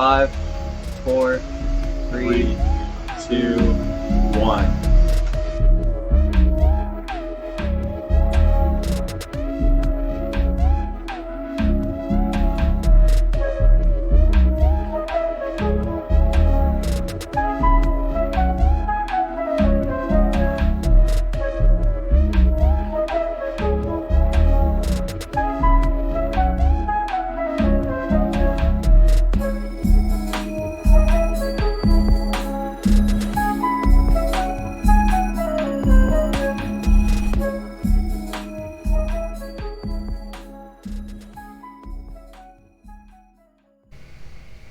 5, 4, 3, 2, 1.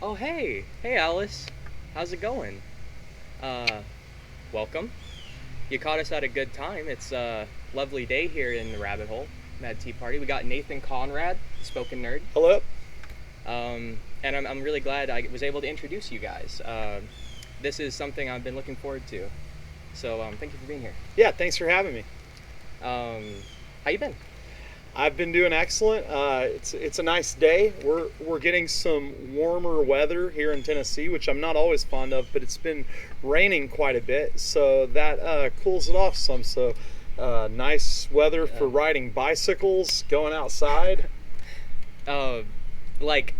Oh, hey Alice, how's it going? Welcome. You caught us at a good time. It's a lovely day here in the Rabbit Hole Mad Tea Party. We got Nathan Conrad, spoken nerd. Hello. And I'm really glad I was able to introduce you guys. This is something I've been looking forward to. So thank you for being here. Yeah, thanks for having me. How you been? I've been doing excellent. It's a nice day. We're getting some warmer weather here in Tennessee, which I'm not always fond of, but it's been raining quite a bit, so that cools it off some. So nice weather for riding bicycles, going outside. Like,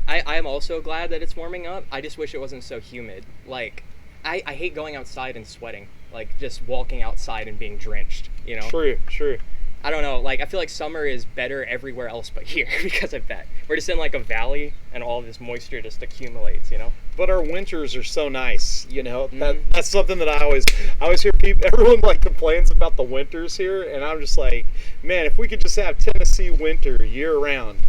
I am also glad that it's warming up. I just wish it wasn't so humid. Like, I hate going outside and sweating. Like, just walking outside and being drenched, you know? True. I don't know, like, I feel like summer is better everywhere else but here because of that. We're just in, like, a valley, and all this moisture just accumulates, you know? But our winters are so nice, you know? That's something that I always hear people, everyone, like, complains about the winters here, and I'm just like, man, if we could just have Tennessee winter year-round,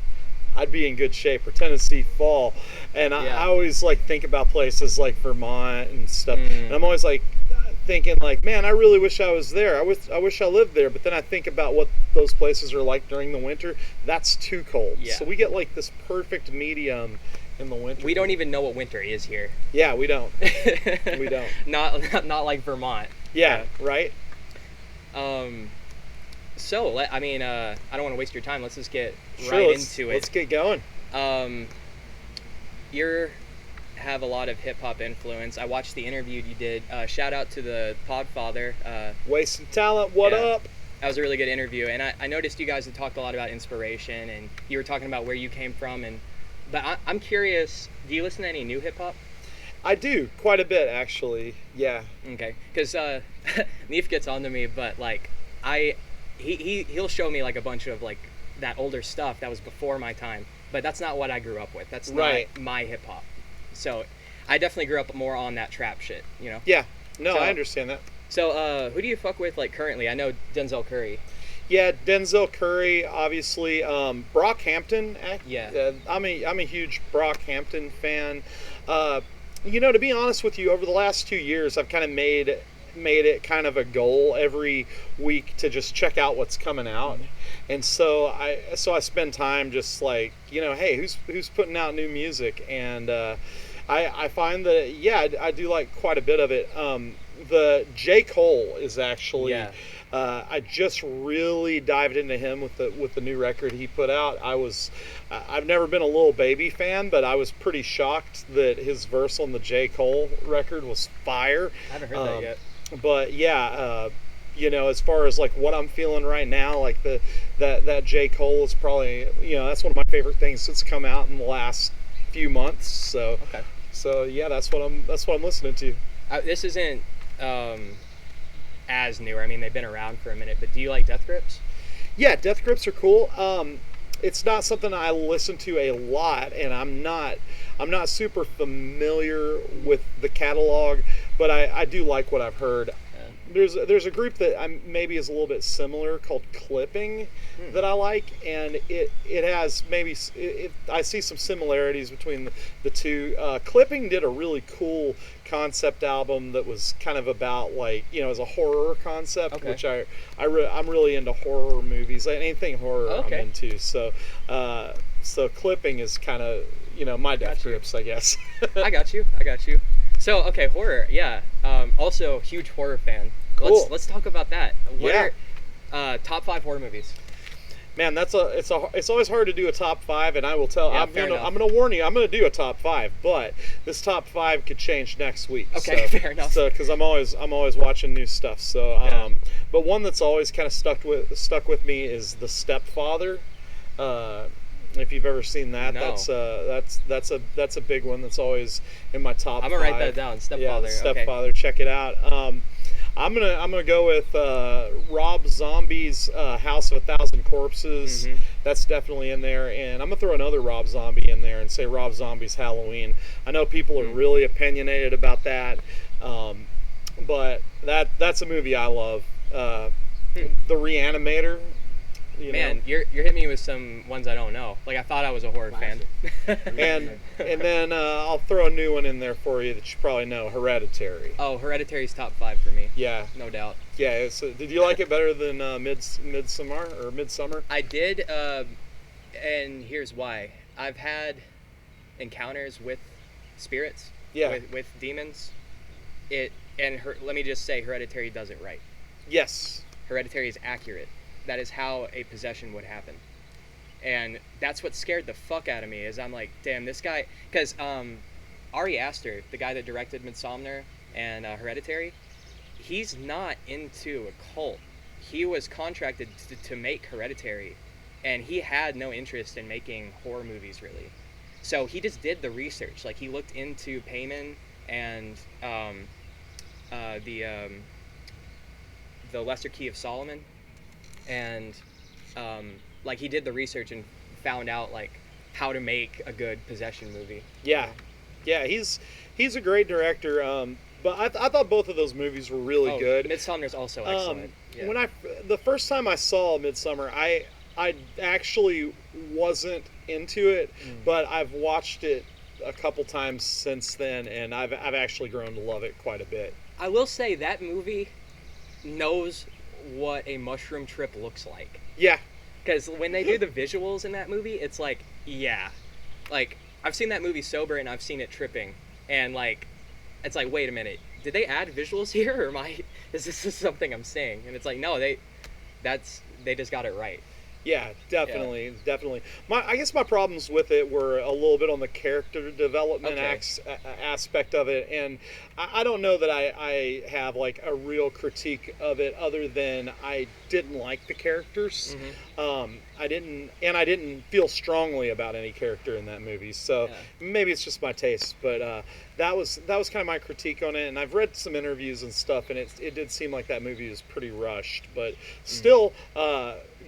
I'd be in good shape, or Tennessee fall. And I always, like, think about places like Vermont and stuff, and I'm always like, thinking like, man, I really wish I was there. I wish I lived there. But then I think about what those places are like during the winter. That's too cold. Yeah. So we get like this perfect medium in the winter. We don't even know what winter is here. Yeah, we don't. We don't. Not like Vermont. Yeah, right? So, I mean, I don't want to waste your time. Let's just get into it. Let's get going. You have a lot of hip-hop influence. I watched the interview you did. Shout out to the Podfather. Wasted Talent, what up? That was a really good interview, and I noticed you guys had talked a lot about inspiration, and you were talking about where you came from. But I'm curious, do you listen to any new hip-hop? I do, quite a bit, actually. Yeah. Okay, because Neef gets on to me, but like he'll show me like a bunch of like that older stuff that was before my time, but that's not what I grew up with. That's not my hip-hop. So I definitely grew up more on that trap shit, you know? Yeah. No, I understand that. So who do you fuck with, like, currently? I know Denzel Curry. Yeah, Denzel Curry, obviously. Brockhampton. Yeah. I'm a huge Brockhampton fan. You know, to be honest with you, over the last 2 years, I've kind of made it kind of a goal every week to just check out what's coming out. And so I spend time just like, you know, hey, who's putting out new music? And I find that I do like quite a bit of it. The J. Cole is actually I just really dived into him with the new record he put out. I've never been a Lil Baby fan, but I was pretty shocked that his verse on the J. Cole record was fire. I haven't heard that yet. But you know, as far as like what I'm feeling right now, like that J. Cole is probably, you know, that's one of my favorite things that's come out in the last few months. So yeah, that's what I'm listening to. This isn't as new. I mean, they've been around for a minute, but do you like Death Grips? Yeah, Death Grips are cool. It's not something I listen to a lot, and I'm not super familiar with the catalog, but I do like what I've heard. There's a group that maybe is a little bit similar called Clipping that I like, and it has I see some similarities between the two. Clipping did a really cool concept album that was kind of about, like, you know, as a horror concept, which I'm really into horror movies, anything horror I'm into. So Clipping is kind of, you know, my Death Grips, I guess. I got you. So, okay, horror, yeah. Also, huge horror fan. Cool. Let's talk about that. What are top 5 horror movies? Man, it's always hard to do a top 5, and I will tell. Yeah, I'm fair gonna enough. I'm gonna warn you. I'm gonna do a top 5, but this top 5 could change next week. Okay, so, fair enough. So because I'm always watching new stuff. So Yeah. but one that's always kind of stuck with me is The Stepfather. If you've ever seen that, No. that's a big one. That's always in my top. I'm gonna write 5. that down. Stepfather. Yeah, The Okay. Stepfather. Check it out. I'm gonna go with Rob Zombie's House of a Thousand Corpses. Mhm. That's definitely in there, and I'm gonna throw another Rob Zombie in there and say Rob Zombie's Halloween. I know people are really opinionated about that, but that's a movie I love. The Reanimator. Man, you're hitting me with some ones I don't know. Like I thought I was a horror fan. and then I'll throw a new one in there for you that you probably know, Hereditary. Oh, Hereditary's top 5 for me. Yeah, No doubt. yeah. So, did you like it better than Midsummer? I did, and here's why. I've had encounters with spirits, Yeah. with demons. Let me just say, Hereditary does it right. Yes. Hereditary is accurate. That is how a possession would happen, and that's what scared the fuck out of me. Is I'm like, damn, this guy, because Ari Aster, the guy that directed Midsommar and Hereditary, he's not into a cult. He was contracted to make Hereditary, and he had no interest in making horror movies really. So he just did the research. Like he looked into Payman and the Lesser Key of Solomon, and like he did the research and found out like how to make a good possession movie. Yeah, he's a great director. But I thought both of those movies were really good. Midsommar's also excellent. Yeah. When the first time I saw Midsummer, I actually wasn't into it, but I've watched it a couple times since then, and I've actually grown to love it quite a bit. I will say that movie knows what a mushroom trip looks like. Yeah. Because when they do the visuals in that movie, it's like, yeah. Like, I've seen that movie sober and I've seen it tripping. And, like, it's like, wait a minute. Did they add visuals here? Or is this just something I'm saying? And it's like, no, they just got it right. Yeah, definitely. I guess my problems with it were a little bit on the character development aspect of it, and I don't know that I have like a real critique of it other than I didn't like the characters. I didn't feel strongly about any character in that movie, so maybe it's just my taste, but that was kind of my critique on it. And I've read some interviews and stuff, and it did seem like that movie was pretty rushed, but still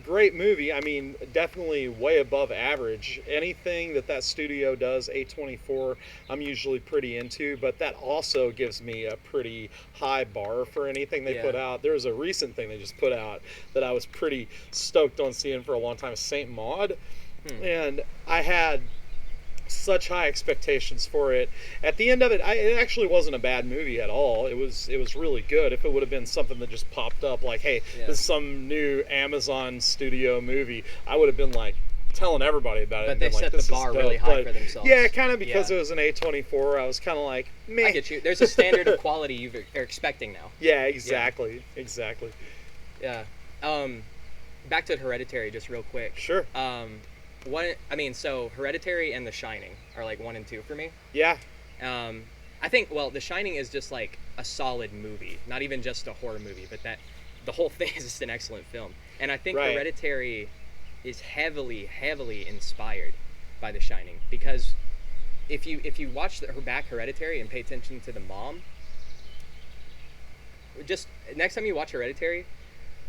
great movie. I mean, definitely way above average. Anything that studio does, A24, I'm usually pretty into, but that also gives me a pretty high bar for anything they put out. There's a recent thing they just put out that I was pretty stoked on seeing for a long time, Saint Maud, and I had such high expectations for it. At the end of it, it actually wasn't a bad movie at all. It was really good. If it would have been something that just popped up like, hey, this is some new Amazon studio movie, I would have been like telling everybody about it. But and they been set like, the bar really high for themselves. Yeah, kind of because it was an A24. I was kind of like, meh. I get you. There's a standard of quality you're expecting now. Yeah, exactly. Yeah. Back to Hereditary just real quick. Sure. So Hereditary and The Shining are like 1 and 2 for me. Yeah. I think, well, The Shining is just like a solid movie, not even just a horror movie, but that the whole thing is just an excellent film. And I think Hereditary is heavily, heavily inspired by The Shining, because if you watch her back Hereditary and pay attention to the mom, just next time you watch Hereditary,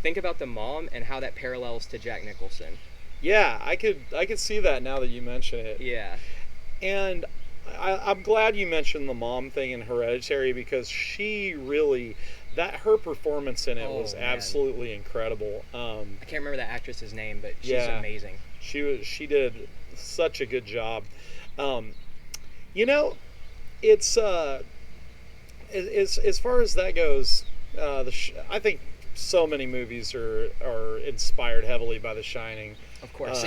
think about the mom and how that parallels to Jack Nicholson. Yeah, I could see that now that you mention it. Yeah. And I'm glad you mentioned the mom thing in Hereditary, because she really, her performance in it was absolutely incredible. I can't remember that actress's name, but she's amazing. She did such a good job. It's as far as that goes, I think so many movies are inspired heavily by The Shining. Of course.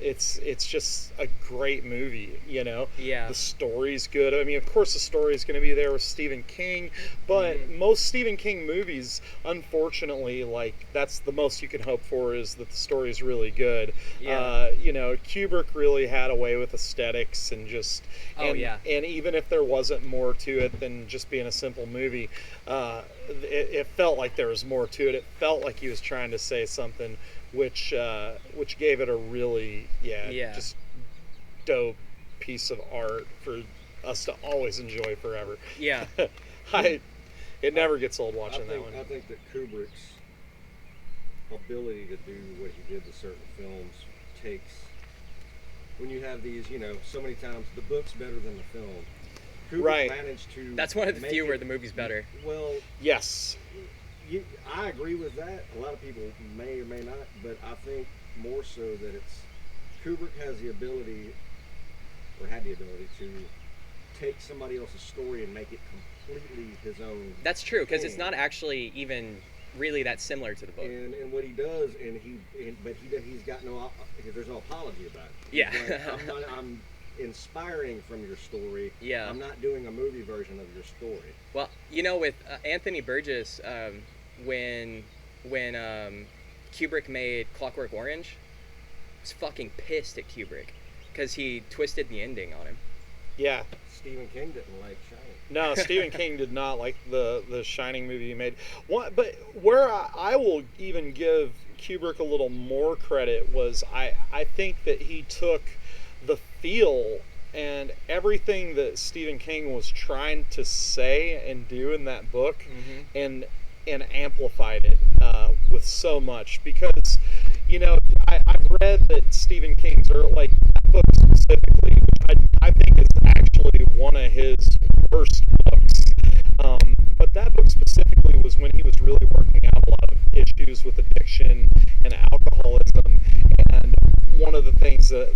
It's just a great movie, you know. Yeah. The story's good. I mean, of course, the story is going to be there with Stephen King, but most Stephen King movies, unfortunately, like that's the most you can hope for is that the story is really good. Yeah. You know, Kubrick really had a way with aesthetics and just. And, and even if there wasn't more to it than just being a simple movie, it felt like there was more to it. It felt like he was trying to say something, which gave it a really just dope piece of art for us to always enjoy forever. Yeah. It never gets old watching that one. I think that Kubrick's ability to do what he did to certain films takes, when you have these, you know, so many times the book's better than the film. Kubrick managed to. That's one of the few where the movie's better. Well, yes. I agree with that. A lot of people may or may not, but I think more so that Kubrick has the ability, or had the ability, to take somebody else's story and make it completely his own. That's true, because it's not actually even really that similar to the book. And what he does, but he's got there's no apology about it. Yeah. Like, I'm inspiring from your story. Yeah. I'm not doing a movie version of your story. Well, you know, with Anthony Burgess, when Kubrick made Clockwork Orange, he was fucking pissed at Kubrick because he twisted the ending on him. Yeah. Stephen King didn't like Shining. No, Stephen King did not like the Shining movie he made. But where I will even give Kubrick a little more credit was I think that he took the feel and everything that Stephen King was trying to say and do in that book and amplified it with so much, because you know I've read that Stephen King's like that book specifically, which I think is actually one of his worst books, but that book specifically was when he was really working out a lot of issues with addiction and alcoholism. And one of the things that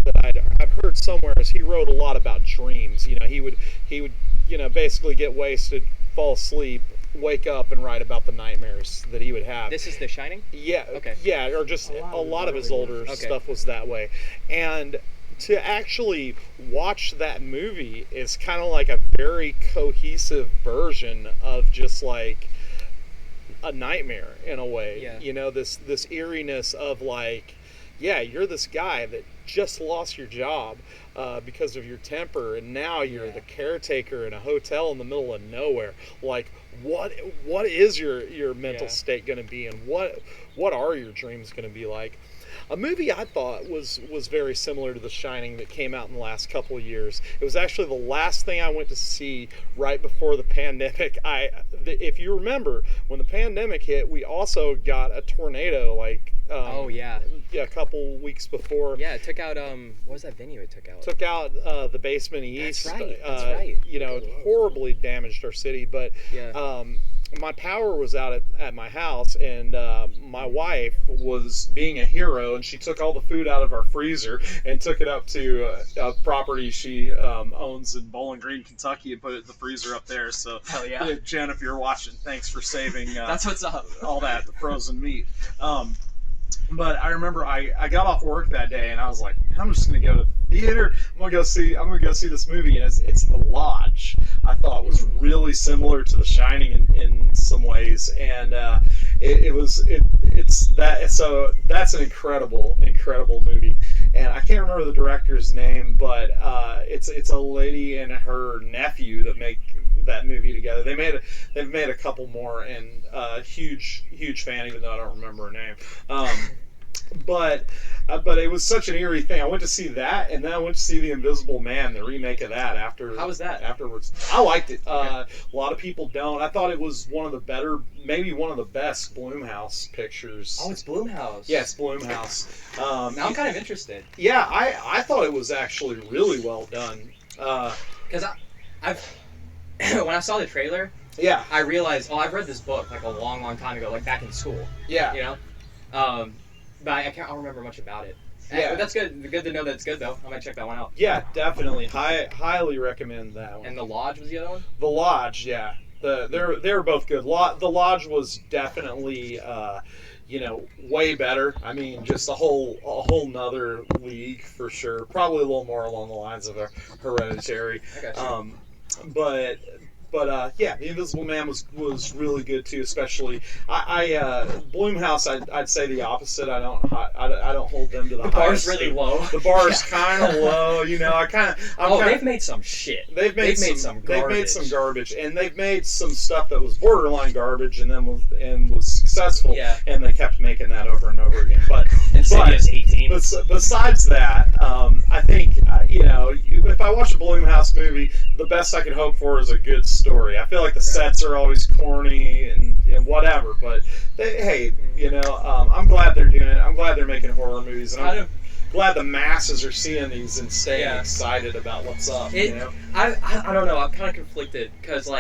I've heard somewhere is he wrote a lot about dreams. You know, he would basically get wasted, fall asleep, wake up, and write about the nightmares that he would have. This is The Shining? Yeah. Okay. Yeah, or just a lot of his older stuff was that way. And to actually watch that movie is kind of like a very cohesive version of just like a nightmare in a way. Yeah. You know, this eeriness of like, yeah, you're this guy that just lost your job because of your temper, and now you're the caretaker in a hotel in the middle of nowhere. Like, what is your mental state going to be, and what are your dreams going to be like? A movie I thought was very similar to The Shining that came out in the last couple of years. It was actually the last thing I went to see right before the pandemic. If you remember, when the pandemic hit, we also got a tornado like a couple weeks before. Yeah, it took out what was that venue it took out? Took out the Basement East. That's right. You know, it horribly damaged our city, but my power was out at my house, and my wife was being a hero, and she took all the food out of our freezer and took it up to a property she owns in Bowling Green, Kentucky, and put it in the freezer up there. So, hell yeah. Jen, if you're watching, thanks for saving that's what's up. all that frozen meat. But I remember I got off work that day, and I was like, I'm just gonna go to the theater. I'm gonna go see this movie, and it's The Lodge. I thought was really similar to The Shining in some ways, and that's an incredible movie. And I can't remember the director's name, but it's a lady and her nephew that make that movie together. They've made a couple more, and huge fan, even though I don't remember her name. But it was such an eerie thing. I went to see that, and then I went to see The Invisible Man, the remake of that. How was that? Afterwards, I liked it. A lot of people don't. I thought it was one of the better, maybe one of the best Blumhouse pictures. Oh, it's Blumhouse. Yeah, it's Blumhouse. Now I'm kind of interested. Yeah, I thought it was actually really well done. Because when I saw the trailer, I realized, I've read this book like a long time ago, like back in school. Yeah. You know? But I don't remember much about it. Yeah. But that's good. Good to know that it's good, though. I might check that one out. Yeah, definitely. Highly recommend that one. And The Lodge was the other one? The Lodge, yeah. They were both good. The Lodge was definitely way better. I mean, just a whole nother league for sure. Probably a little more along the lines of a Hereditary. I got you. But yeah, The Invisible Man was really good too. Especially Bloomhouse, I'd say the opposite. I don't hold them to the bar's highest. really low. The bar's kind of low. They've made some shit. They've made some garbage. They've made some garbage, and they've made some stuff that was borderline garbage, and then was successful. Yeah. And they kept making that over and over again. But Insidious 18. Besides that, I think if I watch a Bloomhouse movie, the best I could hope for is a good story. I feel like the sets are always corny and whatever, but I'm glad they're doing it. I'm glad they're making horror movies, and I'm glad the masses are seeing these and staying excited about what's up. I don't know. I'm kind of conflicted because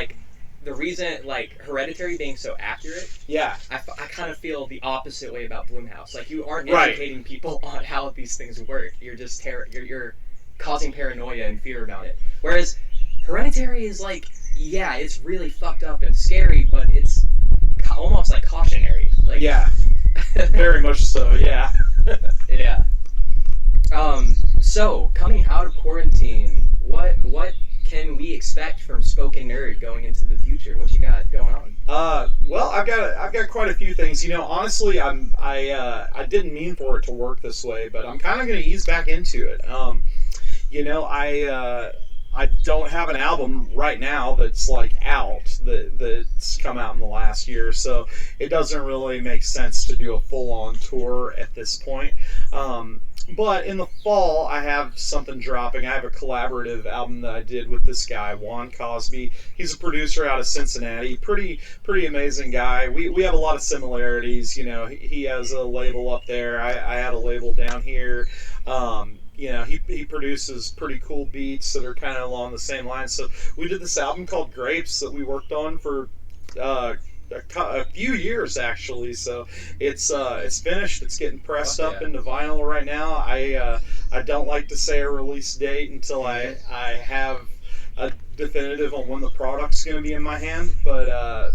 the reason Hereditary being so accurate, I kind of feel the opposite way about Blumhouse. You aren't educating people on how these things work. You're just you're causing paranoia and fear about it. Whereas Hereditary is it's really fucked up and scary, but it's almost cautionary. Very much so. Yeah. Yeah. So coming out of quarantine, what can we expect from Spoken Nerd going into the future? What you got going on? Well, I've got quite a few things. Honestly, I didn't mean for it to work this way, but I'm kind of going to ease back into it. I don't have an album right now that's out that's come out in the last year, so it doesn't really make sense to do a full-on tour at this point. But in the fall, I have something dropping. I have a collaborative album that I did with this guy, Juan Cosby. He's a producer out of Cincinnati. Pretty amazing guy. We have a lot of similarities. He has a label up there. I had a label down here. He produces pretty cool beats that are kind of along the same lines. So we did this album called Grapes that we worked on for a few years actually. So it's finished. It's getting pressed up into vinyl right now. I don't like to say a release date until I have a definitive on when the product's going to be in my hand, but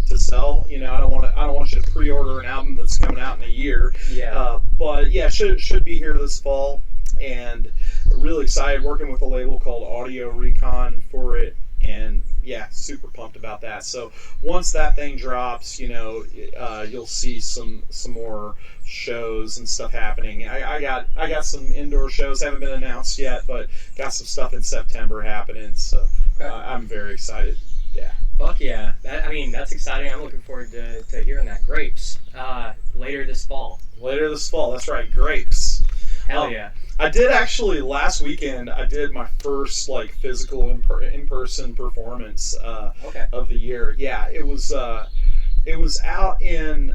to sell, I don't want you to pre-order an album that's coming out in a year. But should be here this fall. And really excited, working with a label called Audio Recon for it, and super pumped about that. So once that thing drops, you'll see some more shows and stuff happening. I got some indoor shows, haven't been announced yet, but got some stuff in September happening. So I'm very excited. Yeah. Fuck yeah! That's exciting. I'm looking forward to hearing that. Grapes later this fall. Later this fall. That's right. Grapes. Hell yeah. I did actually last weekend. I did my first physical in-person performance of the year. Yeah, it was out in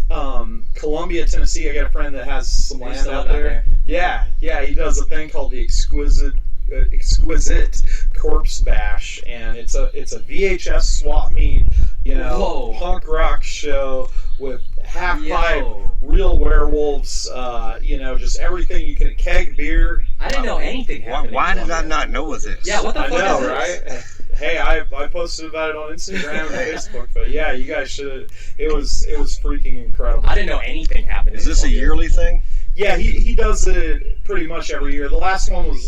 Columbia, Tennessee. I got a friend that has some land out there. Yeah, he does a thing called the Exquisite Corpse Bash, and it's a VHS swap meet, punk rock show with half pipe, real werewolves, just everything you can, keg beer. I didn't know anything happened. Why did I not know of this? Yeah, what the fuck is this? Right? Hey, I posted about it on Instagram and Facebook, but yeah, you guys should. It was freaking incredible. I didn't know anything happened. Is this a yearly thing? Yeah, he does it pretty much every year. The last one was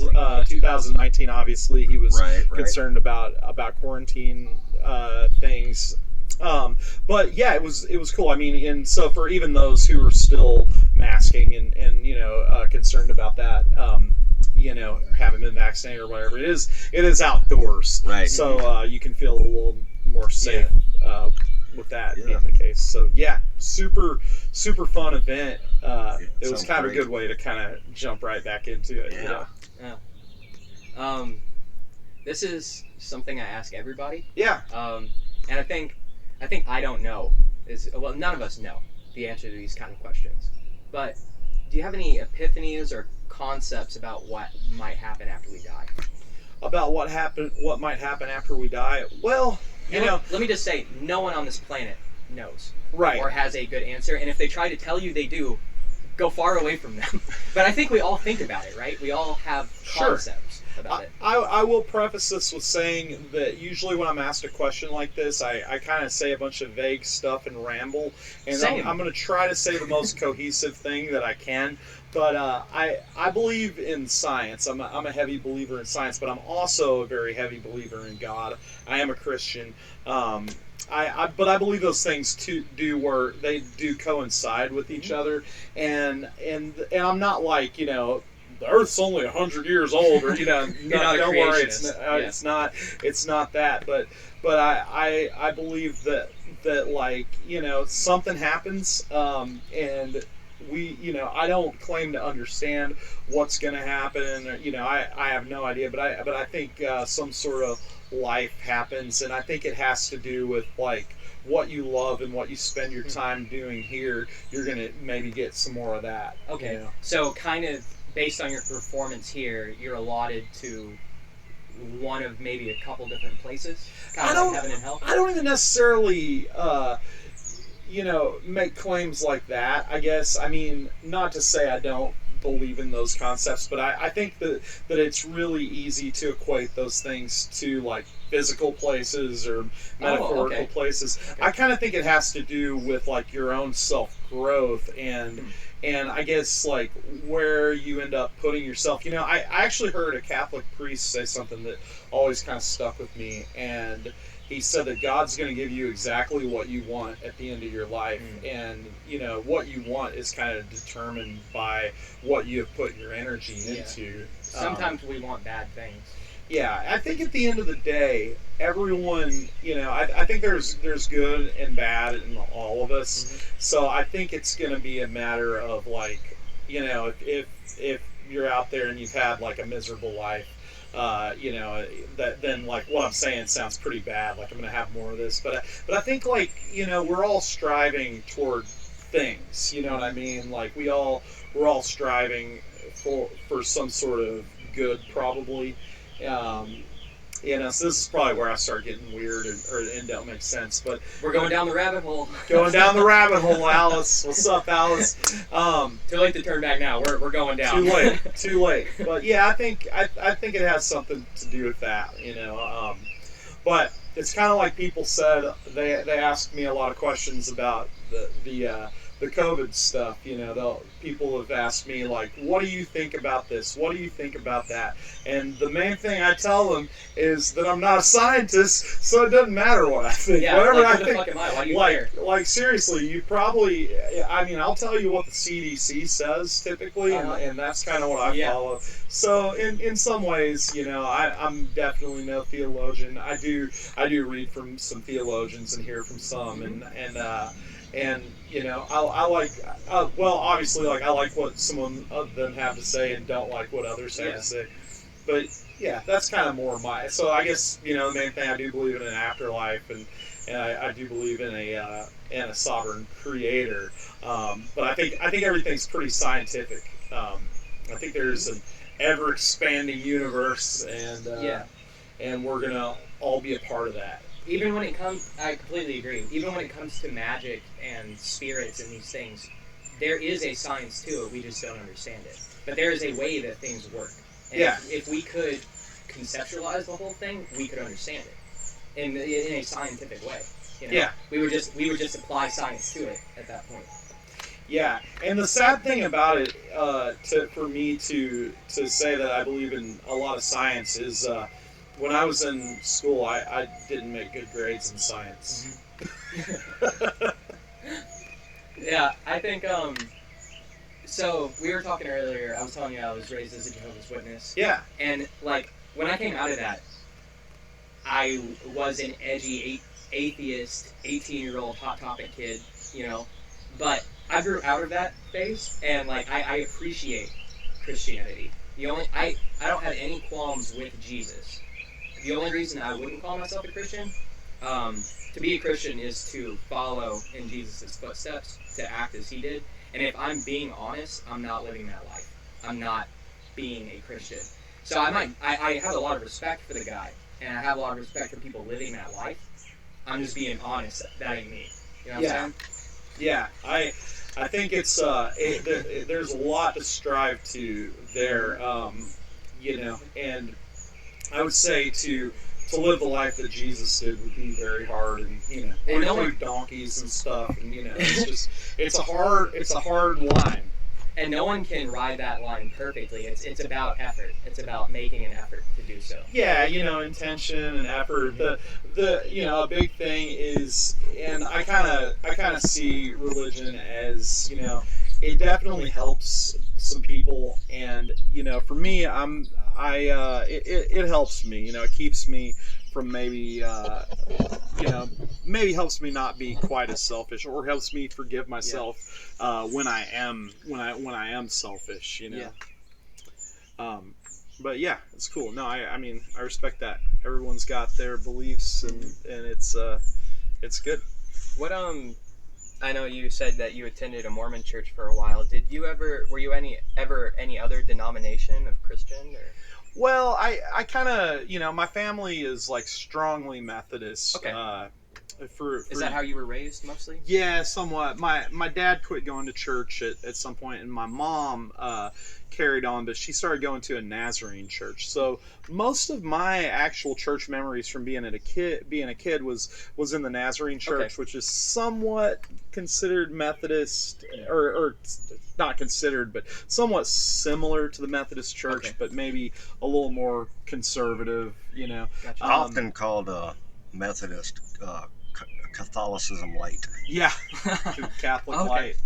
2019. Obviously, he was concerned about quarantine things. But yeah, it was cool. And so for even those who are still masking and concerned about that, haven't been vaccinated or whatever, it is outdoors, right? So you can feel a little more safe with that being the case. So yeah, super fun event. It was kind of a good way to kind of jump right back into it. Yeah. This is something I ask everybody. Yeah. And I think I don't know none of us know the answer to these kind of questions. But do you have any epiphanies or concepts about what might happen after we die? About what might happen after we die? Well, let me just say, no one on this planet knows, right, or has a good answer. And if they try to tell you they do, go far away from them. But I think we all think about it, right? We all have concepts. about it. I will preface this with saying that usually when I'm asked a question like this, I kind of say a bunch of vague stuff and ramble, and Same. I'm going to try to say the most cohesive thing that I can. But I believe in science. I'm a heavy believer in science, but I'm also a very heavy believer in God. I am a Christian. But I believe those things do coincide with each other, and I'm not like, the Earth's only 100 years old, or You're not a don't worry, creationist. it's not that, but I believe that like, something happens, and I don't claim to understand what's going to happen, or, I have no idea, but I think some sort of life happens, and I think it has to do with like what you love and what you spend your time doing here. You're gonna maybe get some more of that. Okay, so kind of based on your performance here, you're allotted to one of maybe a couple different places, kind of like heaven and hell. I don't even necessarily make claims like that. I guess, I mean, not to say I don't believe in those concepts, but I think that it's really easy to equate those things to like physical places or metaphorical places. Okay. I kind of think it has to do with like your own self growth and I guess like where you end up putting yourself. I actually heard a Catholic priest say something that always kind of stuck with me, and he said that God's going to give you exactly what you want at the end of your life, and what you want is kind of determined by what you have put your energy into. Sometimes we want bad things. Yeah, I think at the end of the day, everyone, I think there's good and bad in all of us. Mm-hmm. So I think it's going to be a matter of like, if you're out there and you've had like a miserable life, that then like what I'm saying sounds pretty bad. Like I'm going to have more of this, but I think like, we're all striving toward things. You know what I mean? Like we're all striving for some sort of good, probably. So this is probably where I start getting weird and don't make sense. But we're going down the rabbit hole. Going down the rabbit hole, Alice. What's up, Alice? Too late to turn back now. We're going down. Too late. But yeah, I think it has something to do with that. But it's kind of like people said. They asked me a lot of questions about the COVID stuff. People have asked me like, what do you think about this? What do you think about that? And the main thing I tell them is that I'm not a scientist, so it doesn't matter what I think. Yeah, whatever like, I think. Why do you care? Like seriously, you probably. I mean, I'll tell you what the CDC says typically, and that's kind of what I follow. So in some ways, I'm definitely no theologian. I do read from some theologians and hear from some, and I like, well, obviously, like, I like what some of them have to say and don't like what others have to say. But, yeah, that's kind of more so I guess, the main thing, I do believe in an afterlife, and I do believe in a sovereign creator. But I think everything's pretty scientific. I think there's an ever-expanding universe, and we're going to all be a part of that. Even when it comes, I completely agree. Even when it comes to magic and spirits and these things, there is a science to it. We just don't understand it. But there is a way that things work. And if we could conceptualize the whole thing, we could understand it in a scientific way. We would just apply science to it at that point. Yeah, and the sad thing about it, for me to say that I believe in a lot of science is. When I was in school, I didn't make good grades in science. Yeah, I think, so we were talking earlier, I was telling you I was raised as a Jehovah's Witness. Yeah. And, like, when I came out of that, I was an edgy, atheist, 18-year-old Hot Topic kid, but I grew out of that phase, and, like, I appreciate Christianity. I don't have any qualms with Jesus. The only reason I wouldn't call myself a Christian, to be a Christian is to follow in Jesus' footsteps, to act as he did. And if I'm being honest, I'm not living that life. I'm not being a Christian. So I have a lot of respect for the guy, and I have a lot of respect for people living that life. I'm just being honest. That ain't me. You know what I'm saying? Yeah, I think it's there's a lot to strive to there, and I would say to live the life that Jesus did would be very hard, and And we no one- include donkeys and stuff, and it's a hard line. And no one can ride that line perfectly. It's about effort. It's about making an effort to do so. Yeah, intention and effort. A big thing is, and I kind of see religion as, it definitely helps some people, and for me, it helps me. It keeps me from maybe maybe helps me not be quite as selfish, or helps me forgive myself when I am selfish. Yeah. But yeah, it's cool. No, I mean, I respect that. Everyone's got their beliefs, and it's good. What I know you said that you attended a Mormon church for a while. Were you ever any other denomination of Christian, or? Well, I kind of, my family is like strongly Methodist. Okay. Is that how you were raised mostly? Yeah, somewhat. My dad quit going to church at some point, and my mom carried on, but she started going to a Nazarene church. So most of my actual church memories from being a kid was in the Nazarene church, which is somewhat considered Methodist, or not considered, but somewhat similar to the Methodist church, but maybe a little more conservative. Gotcha. Often called Methodist Catholicism light. Yeah, Catholic light.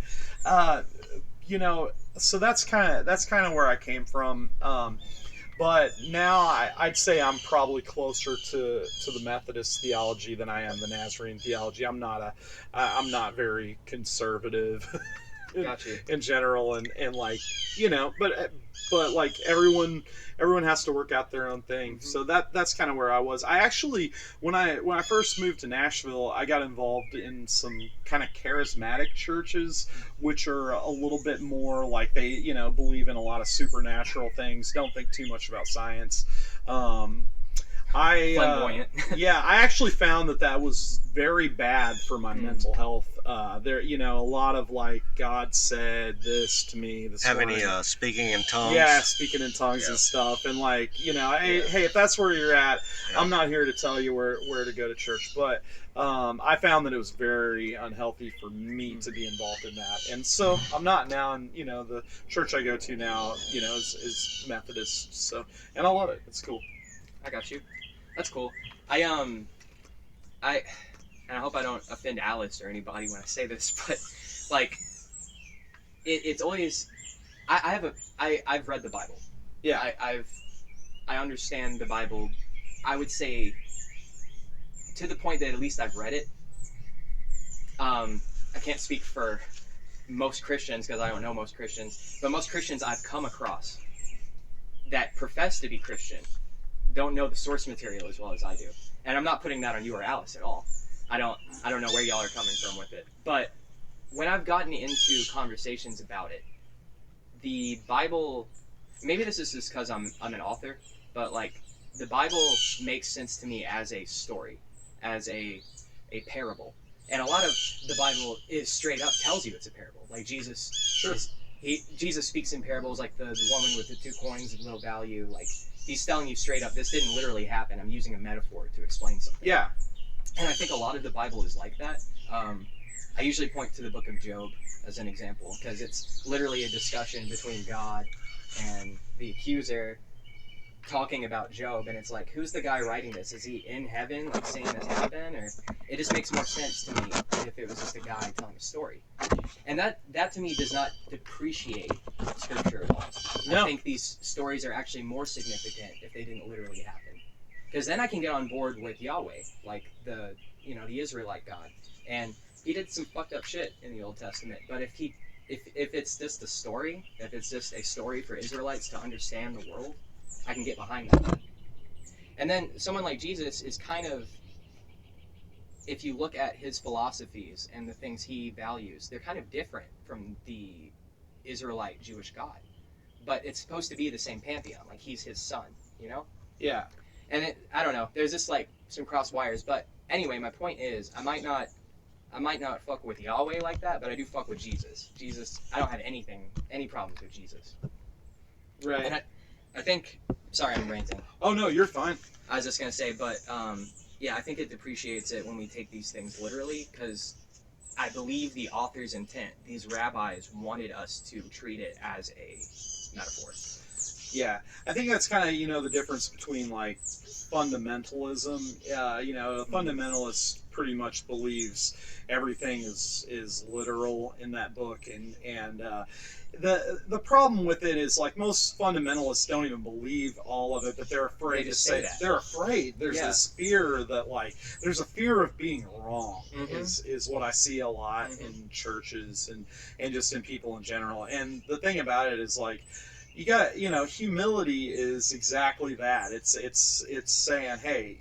So that's kind of where I came from. But now I'd say I'm probably closer to the Methodist theology than I am the Nazarene theology. I'm not very conservative in general, and like but like everyone has to work out their own thing. Mm-hmm. So that's kind of where I was. I actually, when I first moved to Nashville, I got involved in some kind of charismatic churches, which are a little bit more like they believe in a lot of supernatural things, don't think too much about science. Flamboyant. I actually found that was very bad for my mental health. There, a lot of like, God said this to me this morning. Any speaking in tongues? Yeah, speaking in tongues and stuff, and like, hey, if that's where you're at, I'm not here to tell you where to go to church, but I found that it was very unhealthy for me to be involved in that, and so I'm not now. And the church I go to now, is Methodist, so, and I love it. It's cool. I got you. That's cool. And I hope I don't offend Alice or anybody when I say this, but like, it's always, I've read the Bible. Yeah. I understand the Bible. I would say to the point that at least I've read it. I can't speak for most Christians because I don't know most Christians, but most Christians I've come across that profess to be Christian don't know the source material as well as I do. And I'm not putting that on you or Alice at all. I don't know where y'all are coming from with it. But when I've gotten into conversations about it, the Bible, maybe this is just because I'm an author, but like, the Bible makes sense to me as a story, as a parable. And a lot of the Bible is straight up tells you it's a parable. Like Jesus, Jesus speaks in parables, like the woman with the 2 coins of little value. Like, he's telling you straight up, this didn't literally happen. I'm using a metaphor to explain something. Yeah. And I think a lot of the Bible is like that. I usually point to the book of Job as an example, because it's literally a discussion between God and the accuser talking about Job, and it's like, who's the guy writing this? Is he in heaven, like seeing this happen? Or it just makes more sense to me if it was just a guy telling a story. And that to me does not depreciate scripture at all. No. I think these stories are actually more significant if they didn't literally happen. Because then I can get on board with Yahweh, like the Israelite God. And he did some fucked up shit in the Old Testament. But if it's just a story, if it's just a story for Israelites to understand the world, I can get behind that. And then someone like Jesus is kind of, if you look at his philosophies and the things he values, they're kind of different from the Israelite Jewish God. But it's supposed to be the same pantheon, like he's his son, Yeah. And I don't know, there's just like some cross wires. But anyway, my point is, I might not fuck with Yahweh like that, but I do fuck with Jesus. I don't have any problems with Jesus. Right. I think. Sorry, I'm ranting. Oh no, you're fine. I was just gonna say, but yeah, I think it depreciates it when we take these things literally, because I believe the author's intent. These rabbis wanted us to treat it as a metaphor. Yeah, I think that's kind of the difference between like fundamentalism. A fundamentalist pretty much believes everything is literal in that book, and the problem with it is like most fundamentalists don't even believe all of it, but they're afraid They to just say say that. they're afraid. There's Yeah. this fear that like there's a fear of being wrong Mhm. is what I see a lot in churches and just in people in general. And the thing about it is like you got humility is exactly that. It's saying, hey,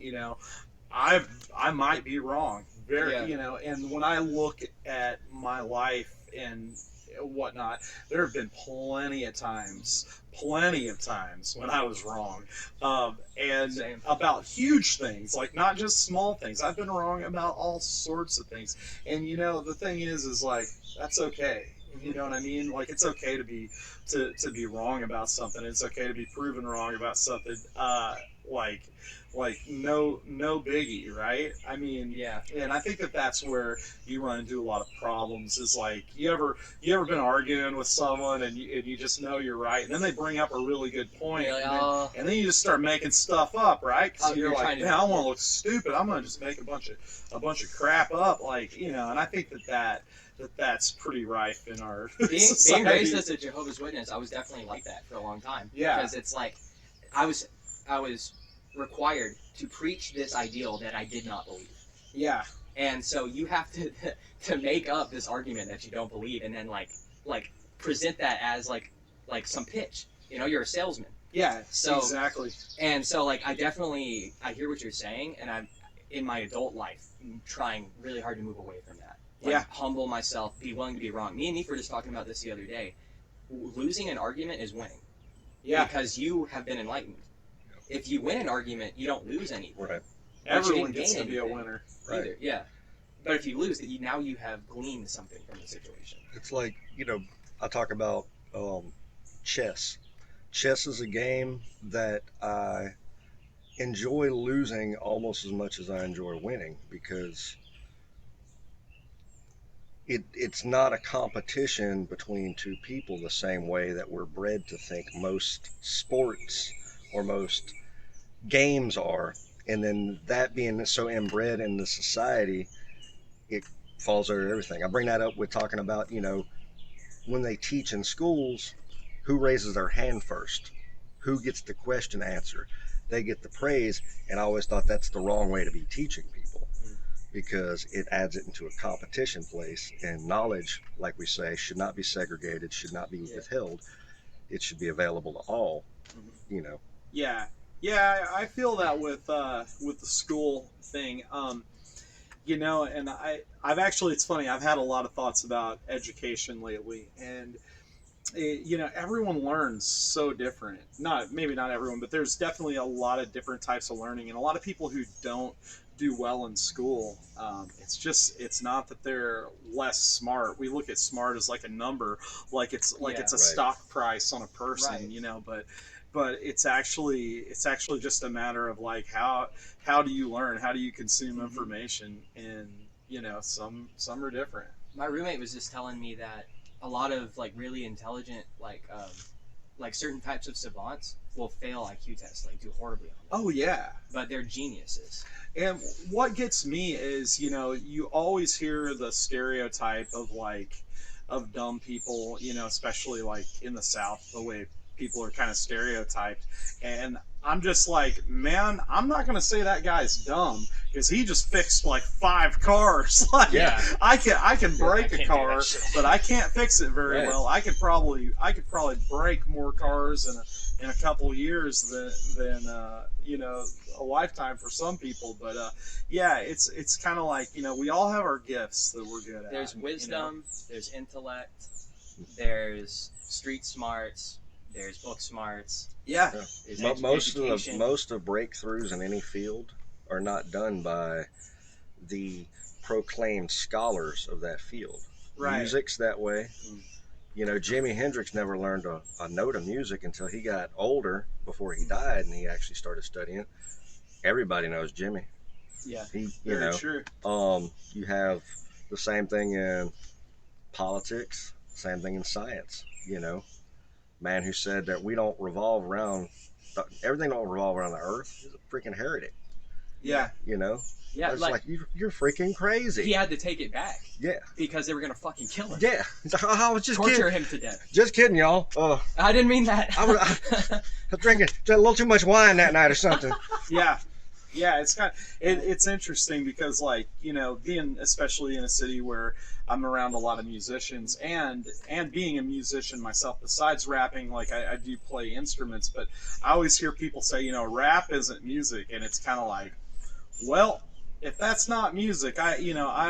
I might be wrong, very Yeah. and when I look at my life and whatnot, there have been plenty of times when I was wrong, and Same. about huge things, like not just small things. I've been wrong about all sorts of things, and the thing is like that's okay. You know what I mean? Like it's okay to be wrong about something. It's okay to be proven wrong about something. Like no biggie, right? I mean, Yeah. and I think that's where you run into a lot of problems. Is like you ever been arguing with someone and you just know you're right, and then they bring up a really good point, You're like, and then you just start making stuff up, right? Because you're like, trying to- man, I want to look stupid. I'm gonna just make a bunch of crap up, like and I think that's pretty rife in our being society. raised as a Jehovah's Witness, I was definitely like that for a long time. Yeah. Because it's like I was required to preach this ideal that I did not believe. Yeah. And so you have to make up this argument that you don't believe, and then like present that as like some pitch. You're a salesman. Yeah. So exactly. And so like I hear what you're saying, and I'm in my adult life trying really hard to move away from that. Like, humble myself, be willing to be wrong. Me and Neef were just talking about this the other day. Losing an argument is winning. Yeah. Because you have been enlightened. If you win an argument, you don't lose anything. Right. Everyone gets to be a winner. Either. Right. Yeah. But if you lose, now you have gleaned something from the situation. It's like, I talk about chess. Chess is a game that I enjoy losing almost as much as I enjoy winning, because it's not a competition between two people the same way that we're bred to think most sports or most games are. And then that being so inbred in the society, it falls over everything. I bring that up with talking about, when they teach in schools, who raises their hand first? Who gets the question answered? They get the praise. And I always thought that's the wrong way to be teaching people, because it adds it into a competition place. And knowledge, like we say, should not be segregated, should not be withheld. It should be available to all, Yeah, yeah, I feel that with the school thing. And I've actually, it's funny. I've had a lot of thoughts about education lately, and everyone learns so different. Maybe not everyone, but there's definitely a lot of different types of learning, and a lot of people who don't do well in school. It's not that they're less smart. We look at smart as like a number, like it's a Right. stock price on a person, Right. but it's actually just a matter of like how do you learn, how do you consume information, and some are different. My roommate was just telling me that a lot of like really intelligent like certain types of savants will fail IQ tests, like do horribly on them. Oh yeah. But they're geniuses. And what gets me is, you always hear the stereotype of dumb people, especially like in the South, the way people are kind of stereotyped. And I'm just like, man, I'm not going to say that guy's dumb because he just fixed like 5 cars. Like, Yeah. I can break I a can't car, do that shit. but I can't fix it very Right. well. I could probably break more cars in a couple years than a lifetime for some people. But yeah, it's kind of like, we all have our gifts that we're good at. There's wisdom, there's intellect, there's street smarts, there's book smarts. Yeah. There's Most education. of breakthroughs in any field are not done by the proclaimed scholars of that field. Right. Music's that way. You know, Jimi Hendrix never learned a note of music until he got older before he died and he actually started studying. Everybody knows Jimmy. Yeah, He, you very know, true. you have the same thing in politics, same thing in science. You know, man who said that we don't revolve around everything don't revolve around the earth is a freaking heretic. Yeah, You know, Yeah, it's like like you're freaking crazy. he had to take it back Yeah, because they were gonna fucking kill him, yeah. I was just torture kidding. him to death. Just kidding, y'all. I didn't mean that. I was drinking a little too much wine that night or something. yeah, yeah. It's it's interesting because like being especially in a city where I'm around a lot of musicians and being a musician myself. Besides rapping, like I do play instruments, but I always hear people say rap isn't music, and it's kind of like, well, if that's not music, I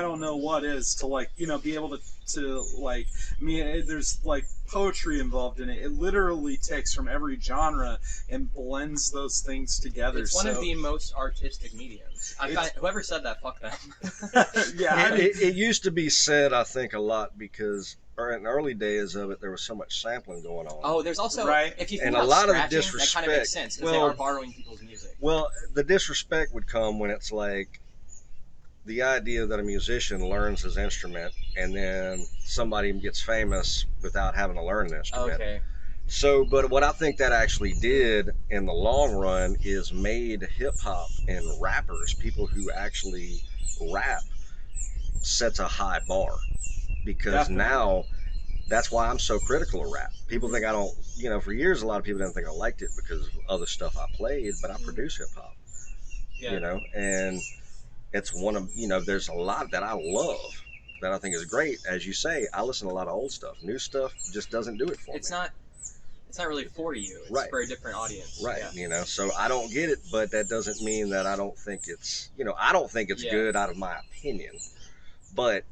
don't know what is to like be able to like there's like poetry involved in it. It literally takes from every genre and blends those things together. It's one of the most artistic mediums. Whoever said that, fuck them. Yeah, I mean, it used to be said, I think, a lot because in the early days of it, there was so much sampling going on. Oh, there's also Right. if you think And about a lot of the scratching, that kind of makes disrespect- sense because they well- are borrowing people's music. Well, the disrespect would come when it's like the idea that a musician learns his instrument and then somebody gets famous without having to learn an instrument. Okay. So, but what I think that actually did in the long run is made hip hop and rappers, people who actually rap, sets a high bar. Because Definitely. now, that's why I'm so critical of rap. People think I don't, for years, a lot of people didn't think I liked it because of other stuff I played, but I produce hip hop, Yeah. and it's one of, there's a lot that I love that I think is great. As you say, I listen to a lot of old stuff. New stuff just doesn't do it for It's me. not. It's not really for you. It's Right. for a different audience. Right, Yeah. so I don't get it, but that doesn't mean that I don't think it's, I don't think it's Yeah. good out of my opinion. But,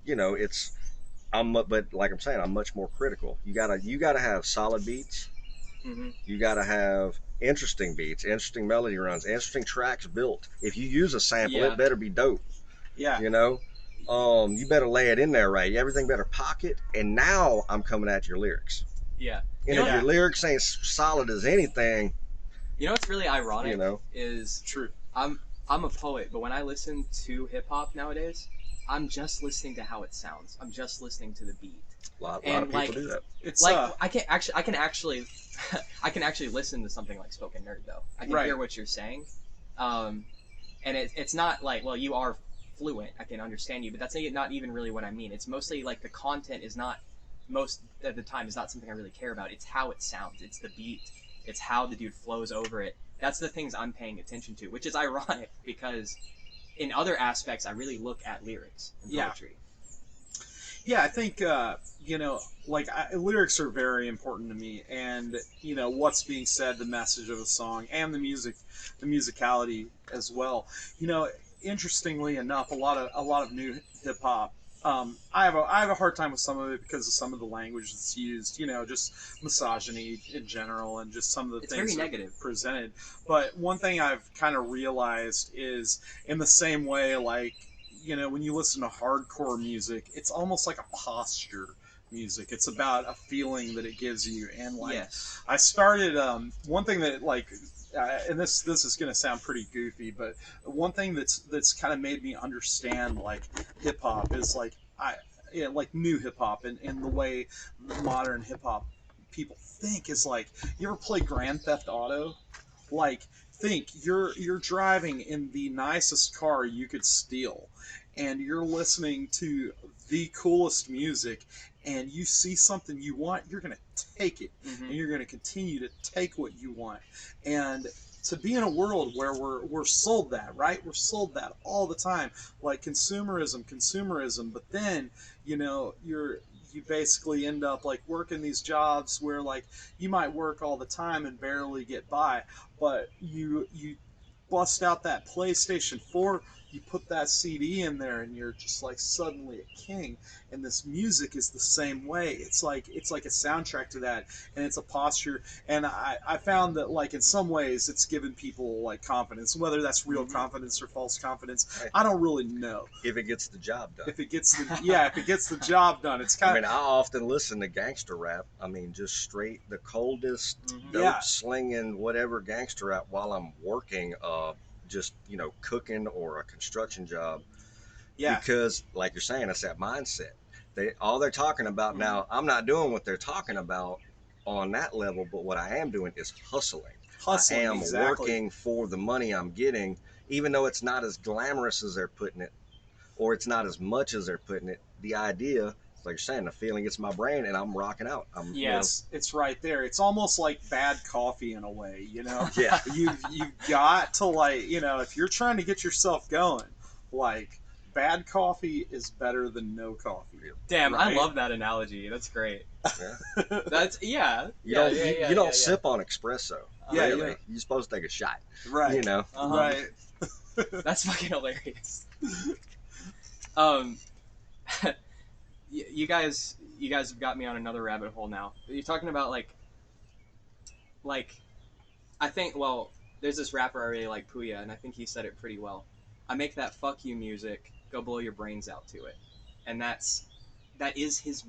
it's, but like I'm saying, I'm much more critical. You gotta have solid beats. Mm-hmm. You gotta have interesting beats, interesting melody runs, interesting tracks built. If you use a sample, Yeah. it better be dope. yeah, You better lay it in there right. Everything better pocket. And now I'm coming at your lyrics. Yeah. And You if know- your lyrics ain't solid as anything, You know what's really ironic is true. I'm a poet, but when I listen to hip hop nowadays, I'm just listening to how it sounds. I'm just listening to the beat. a lot And, of people like, do that. It's Like I can actually I can actually listen to something like Spoken Nerd though. I can Right. hear what you're saying, and it's not like, well, you are fluent. I can understand you, but that's not even really what I mean. It's mostly like the content is not most of the time is not something I really care about. It's how it sounds. It's the beat. It's how the dude flows over it. That's the things I'm paying attention to, which is ironic because in other aspects I really look at lyrics and Yeah. poetry. Yeah, I think lyrics are very important to me, and what's being said, the message of a song, and the musicality as well. Interestingly enough, a lot of new hip hop. I have a hard time with some of it because of some of the language that's used. Just misogyny in general, and just some of the It's things very that are negative. presented. But one thing I've kind of realized is, in the same way, like when you listen to hardcore music, it's almost like a posture music. It's about a feeling that it gives you, and like Yes. I started one thing that like. And this is gonna sound pretty goofy, but one thing that's kind of made me understand like hip hop is like like new hip hop and the way modern hip hop people think is like, you ever play Grand Theft Auto? Like, think you're driving in the nicest car you could steal, and you're listening to the coolest music, and you see something you want, you're gonna take it, Mm-hmm. and you're gonna continue to take what you want. And to be in a world where we're sold that, right? We're sold that all the time, like consumerism. But then you basically end up like working these jobs where like you might work all the time and barely get by, but you bust out that PlayStation 4 you put that CD in there and you're just like suddenly a king. And this music is the same way. It's like a soundtrack to that, and it's a posture. And I found that like in some ways it's given people like confidence, whether that's real confidence or false confidence. Right. I don't really know. If it gets the job done. If it gets the job done, it's kind of. I often listen to gangster rap. I mean, just straight the coldest, dope slinging, whatever gangster rap while I'm working, just cooking or a construction job. Yeah. Because, like you're saying, it's that mindset. They're talking about now. I'm not doing what they're talking about on that level, but what I am doing is hustling. I am working for the money I'm getting, even though it's not as glamorous as they're putting it, or it's not as much as they're putting it. The idea, like you're saying, the feeling gets in my brain, and I'm rocking out. Yes, it's right there. It's almost like bad coffee in a way, Yeah. You've got to if you're trying to get yourself going, like bad coffee is better than no coffee. Damn, right? I love that analogy. That's great. Yeah. That's You don't sip on espresso. Yeah, really. yeah. You're supposed to take a shot. Right. Right. That's fucking hilarious. You guys have got me on another rabbit hole now. You're talking about like I think, well, there's this rapper I really like, Puya, and I think he said it pretty well. I make that fuck you music, go blow your brains out to it. And that is his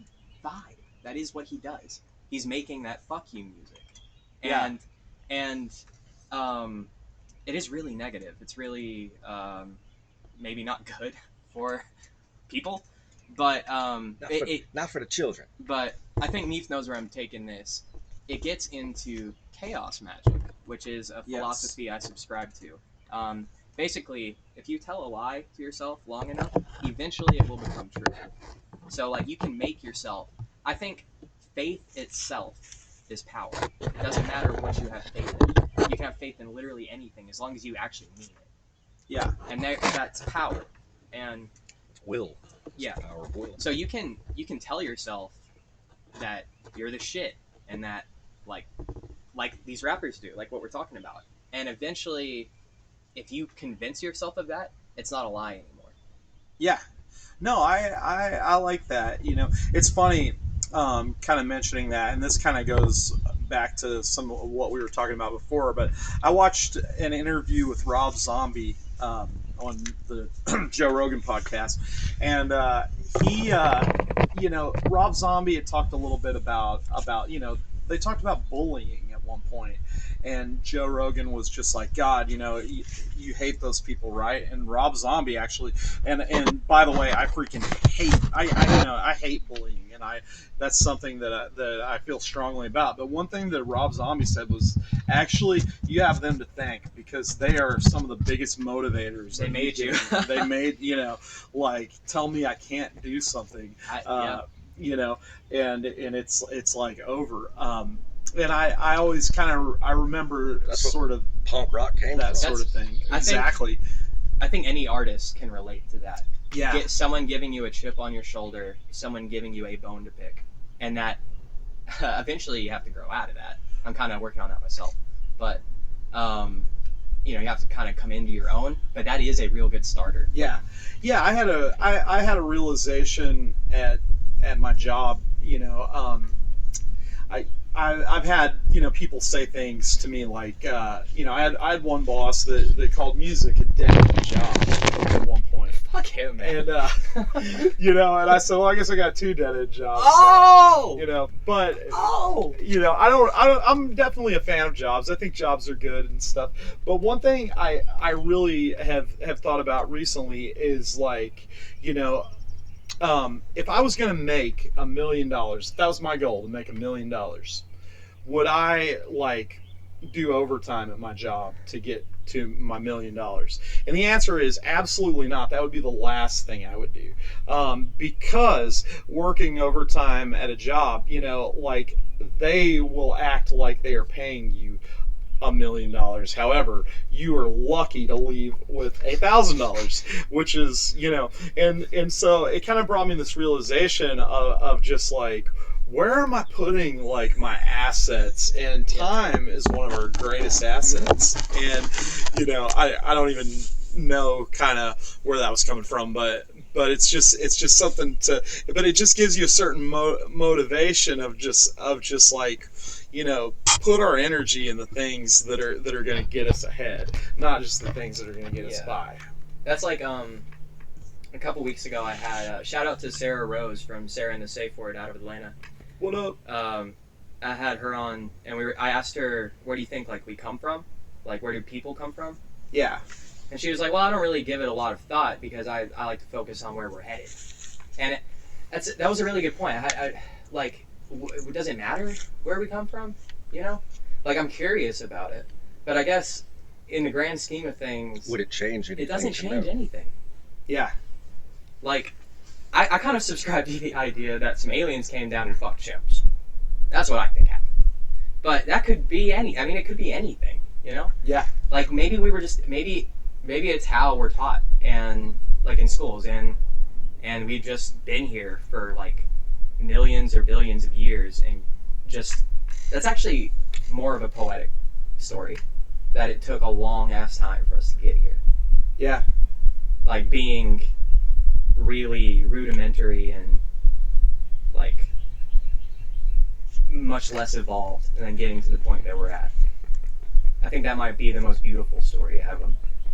vibe. That is what he does. He's making that fuck you music. And it is really negative. It's really maybe not good for people. But not for the children. But I think Neef knows where I'm taking this. It gets into chaos magic, which is a philosophy I subscribe to. Basically, if you tell a lie to yourself long enough, eventually it will become true. So, like, you can make yourself. I think faith itself is power. It doesn't matter what you have faith in. You can have faith in literally anything as long as you actually mean it. Yeah. And that's power. And will. Yeah. Power of will. So you can tell yourself that you're the shit, and that like these rappers do, like what we're talking about. And eventually, if you convince yourself of that, it's not a lie anymore. Yeah. No, I like that. It's funny, kind of mentioning that, and this kind of goes back to some of what we were talking about before. But I watched an interview with Rob Zombie on the Joe Rogan podcast, and he, Rob Zombie had talked a little bit about they talked about bullying at one point, and Joe Rogan was just like, God, you hate those people, right? And Rob Zombie actually, and by the way, I freaking hate, I hate bullying, and that's something that I feel strongly about. But one thing that Rob Zombie said was, actually, you have them to thank, because they are some of the biggest motivators. They made you. They made, like, tell me I can't do something. And it's like over. And I always kind of, I remember That's sort of punk rock came that from. sort of thing. Exactly. I think any artist can relate to that. Yeah. Someone giving you a chip on your shoulder, someone giving you a bone to pick, and that eventually you have to grow out of that. I'm kind of working on that myself, but you have to kind of come into your own. But that is a real good starter. Yeah. I had a realization at my job. I've had people say things to me like I had one boss that called music a dead job at one point. Fuck him, man. And and I said, well, I guess I got 2 dead jobs. Oh, but I'm definitely a fan of jobs. I think jobs are good and stuff. But one thing I really have thought about recently is like, if I was going to make $1 million, if that was my goal, to make $1 million, would I do overtime at my job to get to my $1 million? And the answer is absolutely not. That would be the last thing I would do, because working overtime at a job, they will act like they are paying you $1 million. However, you are lucky to leave with $1,000, which is, and so it kind of brought me this realization of just like, where am I putting my assets? And time is one of our greatest assets. And I don't even know kind of where that was coming from, but it's just something to, but it just gives you a certain motivation of just like, put our energy in the things that are going to get us ahead, not just the things that are going to get us by. That's like a couple weeks ago I had shout out to Sarah Rose from Sarah and the Safe Word out of Atlanta. What up? I had her on, and I asked her, where do you think like we come from, like where do people come from? Yeah. And she was like, well, I don't really give it a lot of thought because I like to focus on where we're headed. And that was a really good point. Does it matter where we come from? Like I'm curious about it, but I guess in the grand scheme of things, would it change anything? It doesn't change anything. Yeah. Like, I kind of subscribe to the idea that some aliens came down and fucked chimps. That's what I think happened. But that could be it could be anything, Yeah. Like maybe we were just maybe it's how we're taught, and like in schools, and we've just been here for like millions or billions of years, and just that's actually more of a poetic story, that it took a long ass time for us to get here. Yeah. Like being really rudimentary and like much less evolved, and then getting to the point that we're at. I think that might be the most beautiful story ever.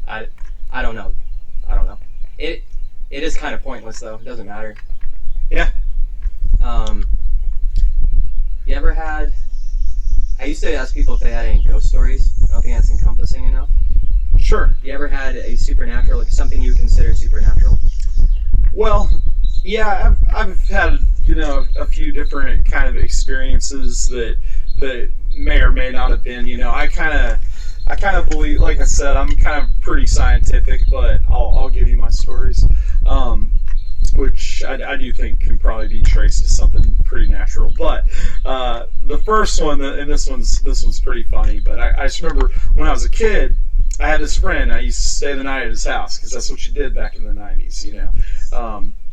I don't know. It is kind of pointless though. It doesn't matter. Yeah. You ever had? I used to ask people if they had any ghost stories. I don't think that's encompassing enough. Sure. You ever had a supernatural, like something you would consider supernatural? Well, yeah, I've had a few different kind of experiences that may or may not have been. I kind of believe, like I said, I'm kind of pretty scientific, but I'll give you my stories, which I do think can probably be traced to something pretty natural. But the first one, and this one's pretty funny, but I just remember when I was a kid, I had this friend. I used to stay the night at his house because that's what you did back in the 90s.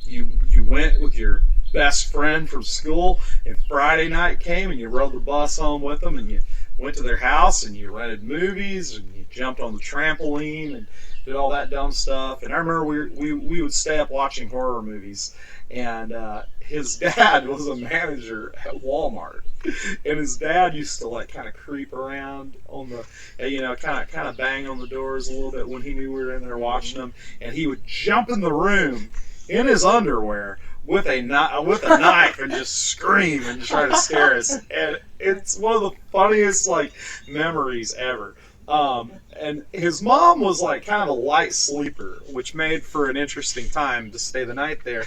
You went with your best friend from school, and Friday night came, and you rode the bus home with them, and you went to their house, and you rented movies, and you jumped on the trampoline, and did all that dumb stuff. And I remember we would stay up watching horror movies, and his dad was a manager at Walmart, and his dad used to like kind of creep around on the, kind of bang on the doors a little bit when he knew we were in there watching them, and he would jump in the room in his underwear with a knife and just scream and try to scare us. And it's one of the funniest like memories ever. And his mom was like kind of a light sleeper, which made for an interesting time to stay the night there,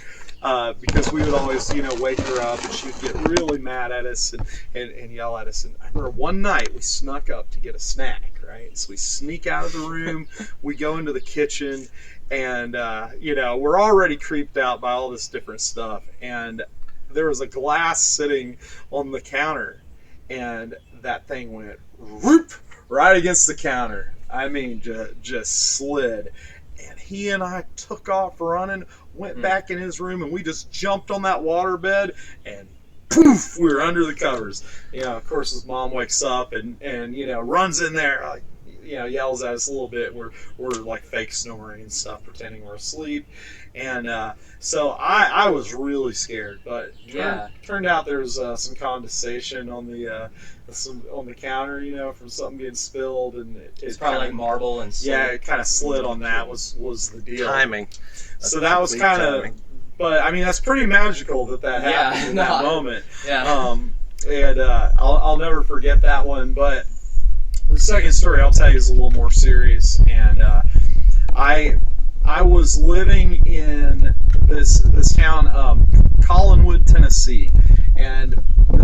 because we would always, wake her up, and she would get really mad at us and yell at us. And I remember one night we snuck up to get a snack, right? So we sneak out of the room, we go into the kitchen, and we're already creeped out by all this different stuff. And there was a glass sitting on the counter, and that thing went whoop right against the counter. I mean, just slid. And he and I took off running, went back in his room, and we just jumped on that waterbed, and poof, we were under the covers. Of course, his mom wakes up and runs in there, like, yells at us a little bit. We're like fake snoring and stuff, pretending we're asleep. And so I was really scared, but turned out there was some condensation on the counter, from something being spilled, and it's probably like marble and yeah, it kind of slid on that was the deal. Timing. So that was kind of, but I mean that's pretty magical that happened in that moment. Yeah. And I'll never forget that one. But the second story I'll tell you is a little more serious, and I was living in this town, Collinwood, Tennessee, and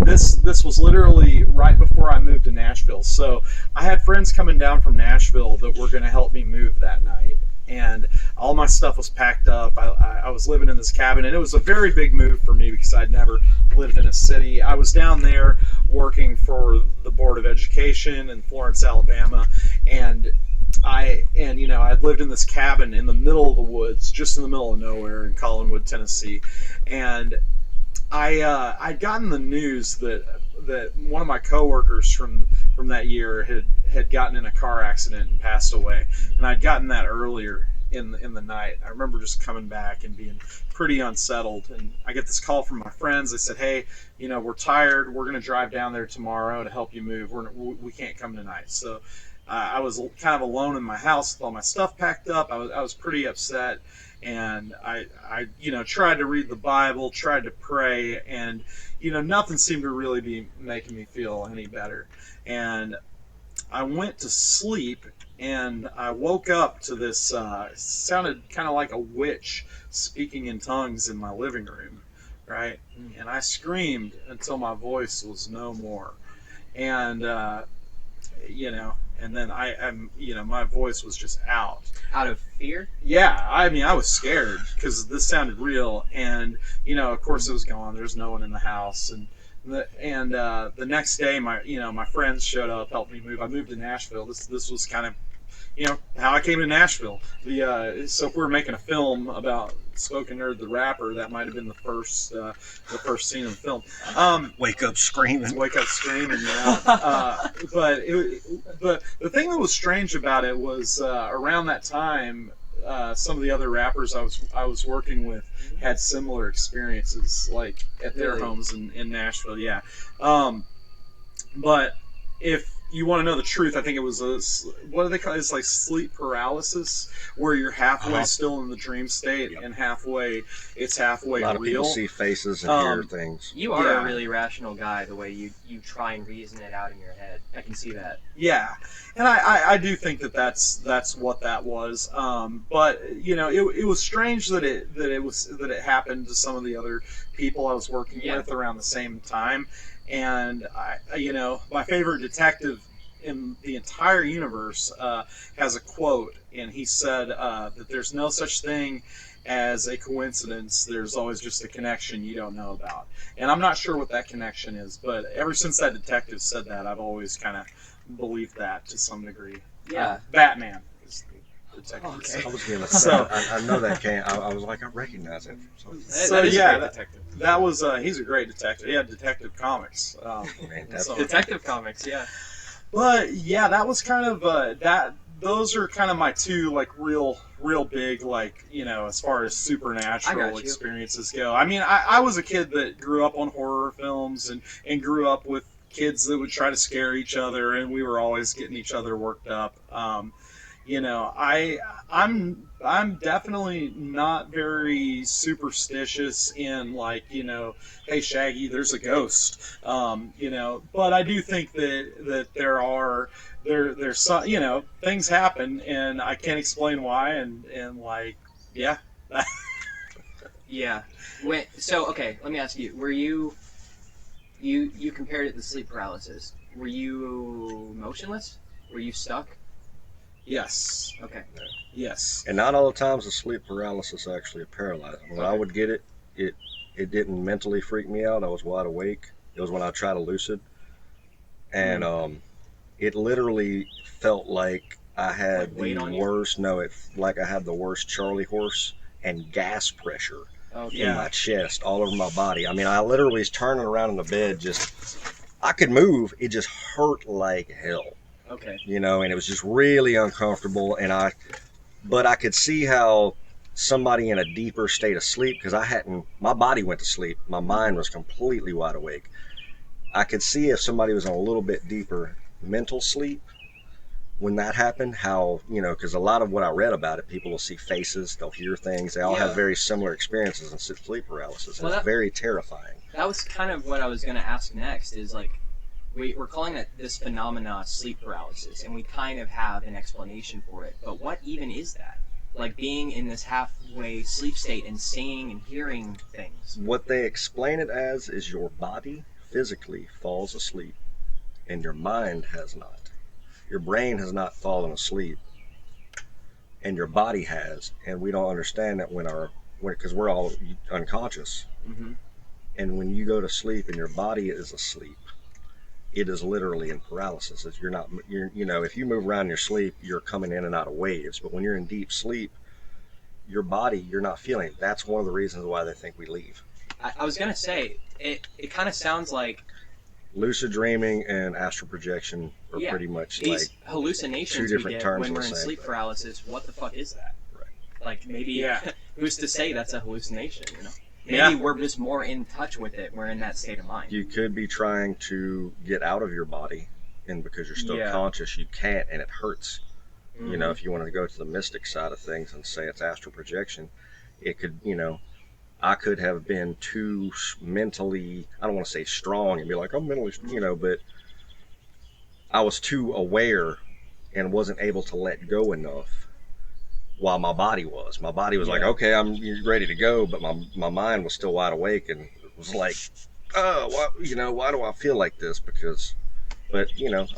this was literally right before I moved to Nashville. So I had friends coming down from Nashville that were going to help me move that night, and all my stuff was packed up. I was living in this cabin, and it was a very big move for me because I'd never lived in a city. I was down there working for the Board of Education in Florence, Alabama, and I'd lived in this cabin in the middle of the woods, just in the middle of nowhere in Collinwood, Tennessee, and I'd gotten the news that one of my coworkers from that year had gotten in a car accident and passed away, and I'd gotten that earlier in the night. I remember just coming back and being pretty unsettled, and I get this call from my friends. They said, "Hey, we're tired. We're going to drive down there tomorrow to help you move. We can't come tonight." So I was kind of alone in my house with all my stuff packed up. I was pretty upset, and I tried to read the Bible, tried to pray, and nothing seemed to really be making me feel any better. And I went to sleep, and I woke up to this sounded kind of like a witch speaking in tongues in my living room, right? And I screamed until my voice was no more, and you know, and then I'm, my voice was just out. Out of fear? Yeah, I mean, I was scared because this sounded real, and of course, it was gone. There's no one in the house, and the next day, my friends showed up, helped me move. I moved to Nashville. This was kind of how I came to Nashville. So if we were making a film about Spoken Nerd the rapper, that might have been the first scene of the film. Wake up screaming. Wake up screaming, but the thing that was strange about it was around that time, some of the other rappers I was working with had similar experiences, like at their homes in Nashville. Yeah, but if you want to know the truth, I think it was what do they call it? It's like sleep paralysis, where you're halfway still in the dream state and halfway A halfway lot of real. people see faces and hear things. You are a really rational guy, the way you try and reason it out in your head. I can see that. Yeah, and I do think that's what that was. But it was strange that it happened to some of the other people I was working with around the same time. And my favorite detective in the entire universe has a quote, and he said that there's no such thing as a coincidence. There's always just a connection you don't know about. And I'm not sure what that connection is, but ever since that detective said that, I've always kind of believed that to some degree. Yeah. Batman is the detective. Okay. I was gonna say, I know that can't. I was like, I recognize it. So yeah, that was he's a great detective. He had Detective Comics. Detective Comics, yeah. But yeah, that was kind of that. Those are kind of my two like real big as far as supernatural experiences go. I mean, I was a kid that grew up on horror films and grew up with kids that would try to scare each other, and we were always getting each other worked up. I'm definitely not very superstitious in hey Shaggy, there's a ghost, but I do think that there's some, things happen and I can't explain why, and yeah. Yeah. Okay, let me ask you, were you compared it to sleep paralysis. Were you motionless? Were you stuck? Yes. Okay. Yes. And not all the times the sleep paralysis actually paralyzed. When I would get it didn't mentally freak me out. I was wide awake. It was when I tried to lucid, and it literally felt like I had the worst. No, like I had the worst Charlie horse and gas pressure in my chest, all over my body. I mean, I literally was turning around in the bed. I could move. It just hurt like hell. Okay. And it was just really uncomfortable. But I could see how somebody in a deeper state of sleep, because my body went to sleep. My mind was completely wide awake. I could see if somebody was in a little bit deeper mental sleep when that happened, how, because a lot of what I read about it, people will see faces, they'll hear things. They all have very similar experiences in sleep paralysis. It's very terrifying. That was kind of what I was going to ask next is we're calling it this phenomena sleep paralysis, and we kind of have an explanation for it. But what even is that? Like being in this halfway sleep state and seeing and hearing things. What they explain it as is your body physically falls asleep, and your mind has not. Your brain has not fallen asleep, and your body has. And we don't understand that because we're all unconscious. Mm-hmm. And when you go to sleep and your body is asleep, it is literally in paralysis. If if you move around in your sleep, you're coming in and out of waves. But when you're in deep sleep, your body, you're not feeling it. That's one of the reasons why they think we leave. I was gonna say it kind of sounds like Lucid dreaming and astral projection are yeah, pretty much these like hallucinations two we different get terms when of we're the in same sleep thing. paralysis. What the fuck is that? Right. Like maybe Yeah. who's to say that's a hallucination? You know, maybe Yeah. we're just more in touch with it. We're in that state of mind. You could be trying to get out of your body, and because you're still Yeah. conscious, you can't, and it hurts. You know, Mhm. if you want to go to the mystic side of things and say it's astral projection, it could, I could have been too mentally, I don't want to say strong and be like, I'm mentally, but I was too aware and wasn't able to let go enough while my body was. My body was like, Yeah. okay, I'm ready to go, but my mind was still wide awake and was like, oh, why do I feel like this? But,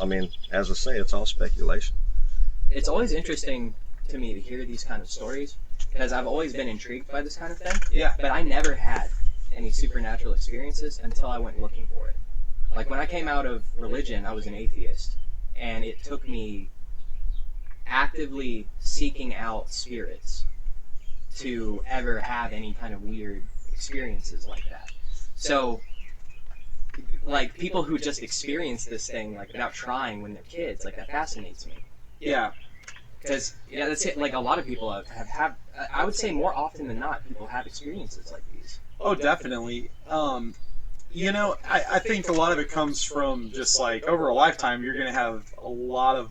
I mean, as I say, it's all speculation. It's always interesting to me to hear these kind of stories because I've always been intrigued by this kind of thing. Yeah. But I never had any supernatural experiences until I went looking for it. Like when I came out of religion, I was an atheist, and it took me actively seeking out spirits to ever have any kind of weird experiences like that. So, like people who just experience this thing like without trying when they're kids, like that fascinates me. Yeah. Because that's it. Like a lot of people have I would say more often than not, people have experiences like these. Oh, definitely. I think a lot of it comes from just like over a lifetime, you're going to have a lot of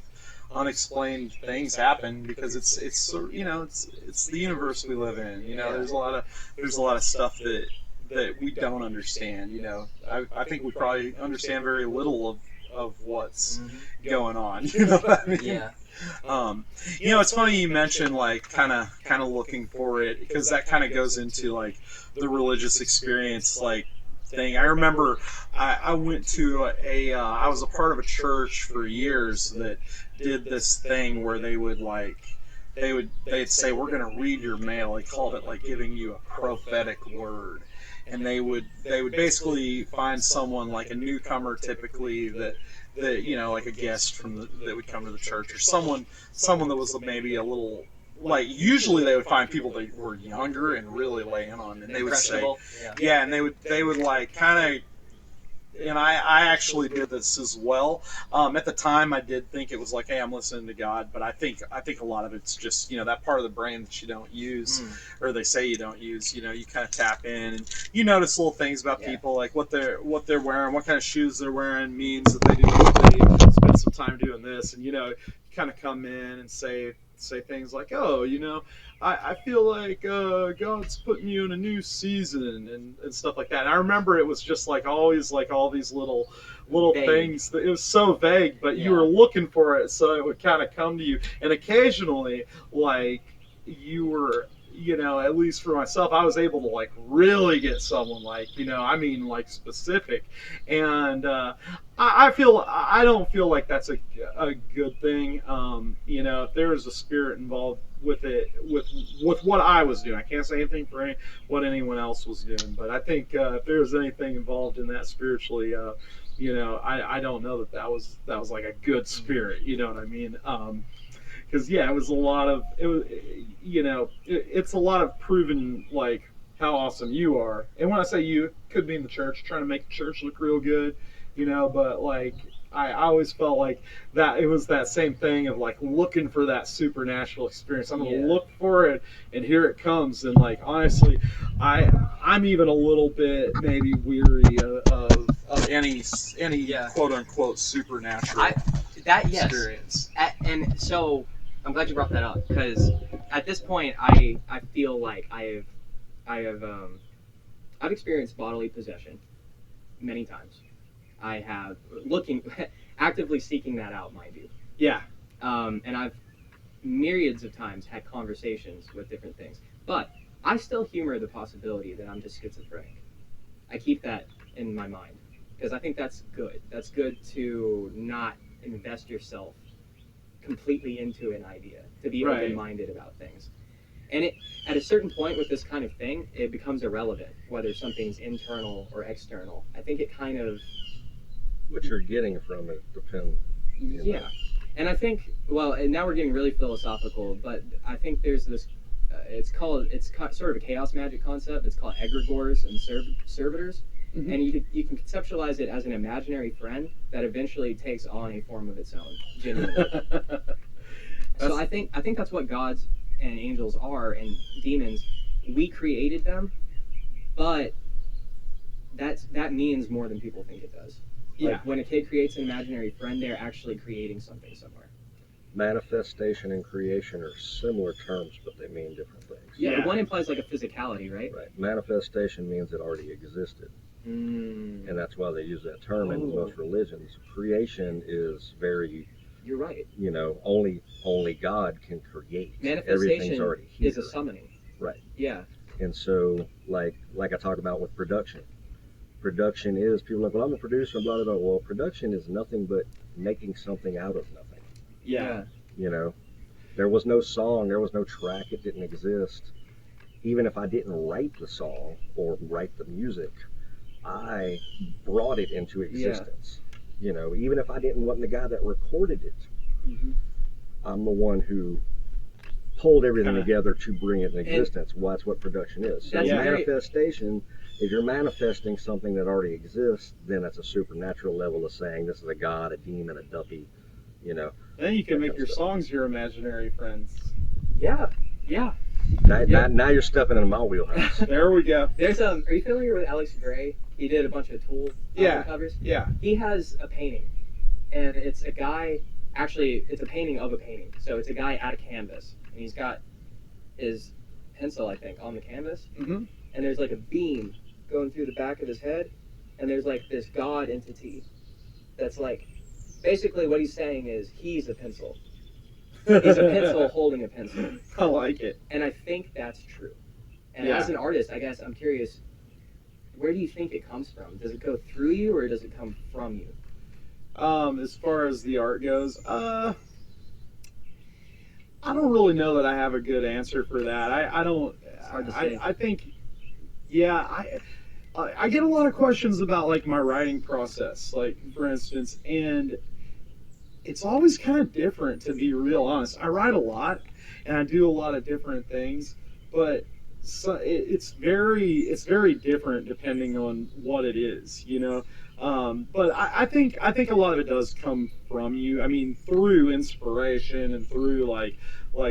unexplained things happen because it's the universe we live in. There's a lot of stuff that we don't understand. I think we probably understand very little of what's going on. You know what I mean? Yeah. It's funny you mentioned like kind of looking for it because that kind of goes into like the religious experience like thing. I remember I went to I was a part of a church for years that did this thing where they'd say we're going to read your mail. They called it like giving you a prophetic word. And they would basically find someone like a newcomer typically that like a guest that would come to the church or someone that was maybe a little like usually they would find people that were younger and really lay in on and they would say Yeah. and they would like kind of and I actually did this as well. At the time, I did think it was like, hey, I'm listening to God, but I think a lot of it's just that part of the brain that you don't use, or they say you don't use. You kind of tap in and you notice little things about people, like what they're wearing, what kind of shoes they're wearing means that they spend some time doing this, and kind of come in and say things like, oh, I feel like God's putting you in a new season and stuff like that. And I remember it was just like always like all these little Vague. things that it was so vague, but you were looking for it, so it would kind of come to you. And occasionally, like you were, at least for myself, I was able to like really get someone like, like specific. And I don't feel like that's a good thing. If there was a spirit involved with it, with what I was doing, I can't say anything for what anyone else was doing, but I think if there was anything involved in that spiritually, I don't know that was like a good spirit. You know what I mean? Because it was a lot of it's a lot of proving like how awesome you are. And when I say you, it could be in the church, trying to make the church look real good, but like I always felt like that it was that same thing of like looking for that supernatural experience. I'm gonna look for it, and here it comes. And like honestly, I'm even a little bit maybe weary of any quote unquote supernatural experience. And so I'm glad you brought that up because at this point I feel like I've experienced bodily possession many times. I have actively seeking that out, mind you. Yeah. And I've myriads of times had conversations with different things. But I still humor the possibility that I'm just schizophrenic. I keep that in my mind because I think that's good. That's good to not invest yourself completely into an idea, to be open-minded about things. And at a certain point with this kind of thing, it becomes irrelevant whether something's internal or external. I think it kind of... What you're getting from it depends. Yeah. And I think, well, and now we're getting really philosophical, but I think there's this sort of a chaos magic concept. It's called egregores and servitors, and you can conceptualize it as an imaginary friend that eventually takes on a form of its own, genuinely. So I think that's what gods and angels are, and demons. We created them, but that means more than people think it does. Like when a kid creates an imaginary friend, they're actually creating something somewhere. Manifestation and creation are similar terms, but they mean different things. Yeah, one implies like a physicality, right? Right. Manifestation means it already existed. And that's why they use that term in most religions. Creation is very, you're right. Only God can create. Manifestation Everything's already here. is a summoning. Right. Yeah. And so, like I talk about with production. Production is, people are like, well, I'm a producer, blah, blah, blah. Well, production is nothing but making something out of nothing. Yeah. There was no song, there was no track, it didn't exist. Even if I didn't write the song or write the music, I brought it into existence. Even if I didn't want the guy that recorded it, I'm the one who pulled everything together to bring it in existence. Well, that's what production is. So manifestation, if you're manifesting something that already exists, then it's a supernatural level of saying this is a god, a demon, a duppy, Then you can make your songs your imaginary friends. Yeah. Now you're stepping into my wheelhouse. There we go. There's are you familiar with Alex Gray? He did a bunch of Tool covers. Yeah. He has a painting, and it's a guy. Actually, it's a painting of a painting. So it's a guy at a canvas, and he's got his pencil, I think, on the canvas. And there's like a beam going through the back of his head, and there's like this god entity that's like, basically what he's saying is he's a pencil. He's a pencil holding a pencil. I like it. And I think that's true. And as an artist, I guess I'm curious, where do you think it comes from? Does it go through you, or does it come from you? As far as the art goes, I don't really know that I have a good answer for that. I don't. It's hard to say. I think, I get a lot of questions about like my writing process, like for instance, and it's always kind of different, to be real honest. I write a lot, and I do a lot of different things, but it's very different depending on what it is, But I think a lot of it does come from you. I mean, through inspiration and through like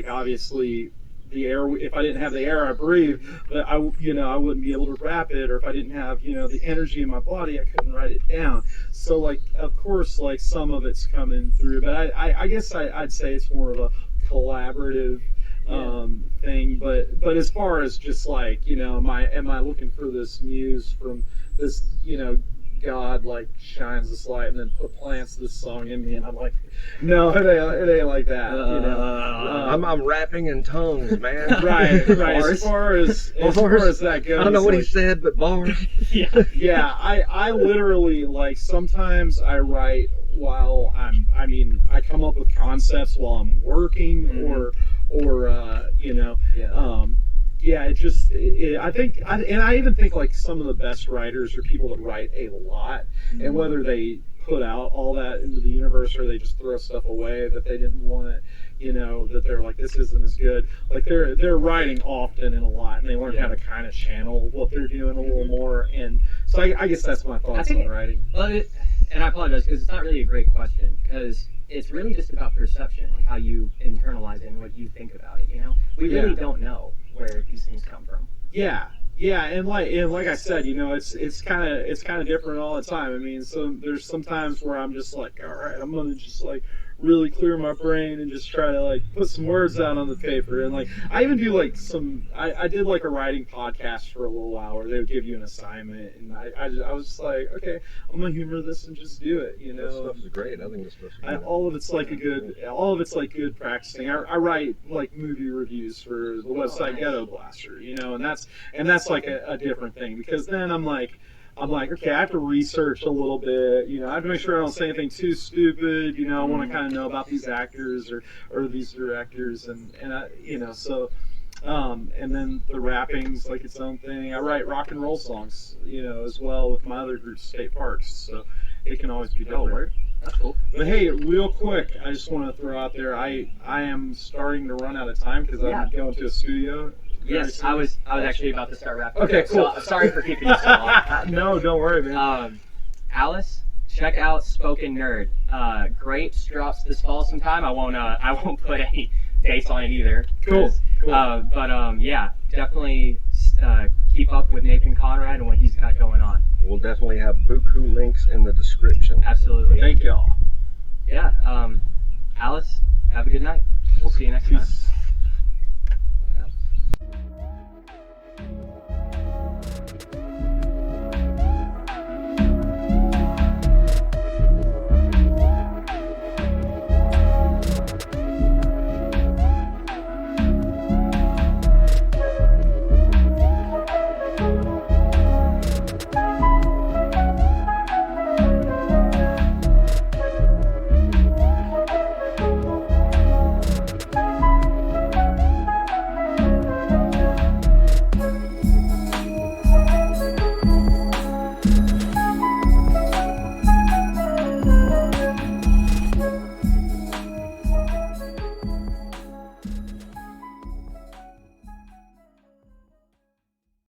obviously the air. If I didn't have the air I breathe, I wouldn't be able to rap it. Or if I didn't have the energy in my body, I couldn't write it down. So like, of course, like some of it's coming through, but I guess I'd say it's more of a collaborative thing. But as far as just like am I looking for this muse from this God like shines this light and then plants this song in me, and I'm like, no, it ain't like that. I'm rapping in tongues, man. Right. As far as that goes, I don't know what he said, but bars. I literally, like, sometimes I write while I come up with concepts while I'm working, I even think like some of the best writers are people that write a lot, and whether they put out all that into the universe or they just throw stuff away that they didn't want, that they're like, this isn't as good. Like they're writing often and a lot, and they learn how to kind of channel what they're doing a little more. And so I guess that's my thoughts on writing. Well, and I apologize because it's not really a great question, because it's really just about perception, like how you internalize it and what you think about it. We really don't know where these things come from. And like I said, it's kind of different all the time. I mean, so there's some times where I'm just like, all right, I'm gonna just like really clear my brain and just try to like put some words out on the paper. And like I even do like I did like a writing podcast for a little while where they would give you an assignment, and I was just like, okay, I'm gonna humor this and just do it. That stuff is great. I think this stuff is all of it's like good practicing. I write like movie reviews for the website Ghetto Blaster, and that's like a different thing, because then I'm like, okay, I have to research a little bit, I have to make sure I don't say anything too stupid, I want to kind of know about these actors or these directors, and then the rapping's like its own thing. I write rock and roll songs, as well with my other group, State Parks, so it can always be different. Word. That's cool. But hey, real quick, I just want to throw out there, I am starting to run out of time because I'm going to a studio Yes, I was actually about to start wrapping. Okay, up, cool. So, sorry for keeping you so long. No, don't worry, man. Alice, check out Spoken Nerd. Grapes drops this fall sometime. I won't put any dates on it either. Cool. Yeah, definitely keep up with Nathan Conrad and what he's got going on. We'll definitely have buku links in the description. Absolutely. Thank y'all. Yeah. Alice, have a good night. We'll see you next time.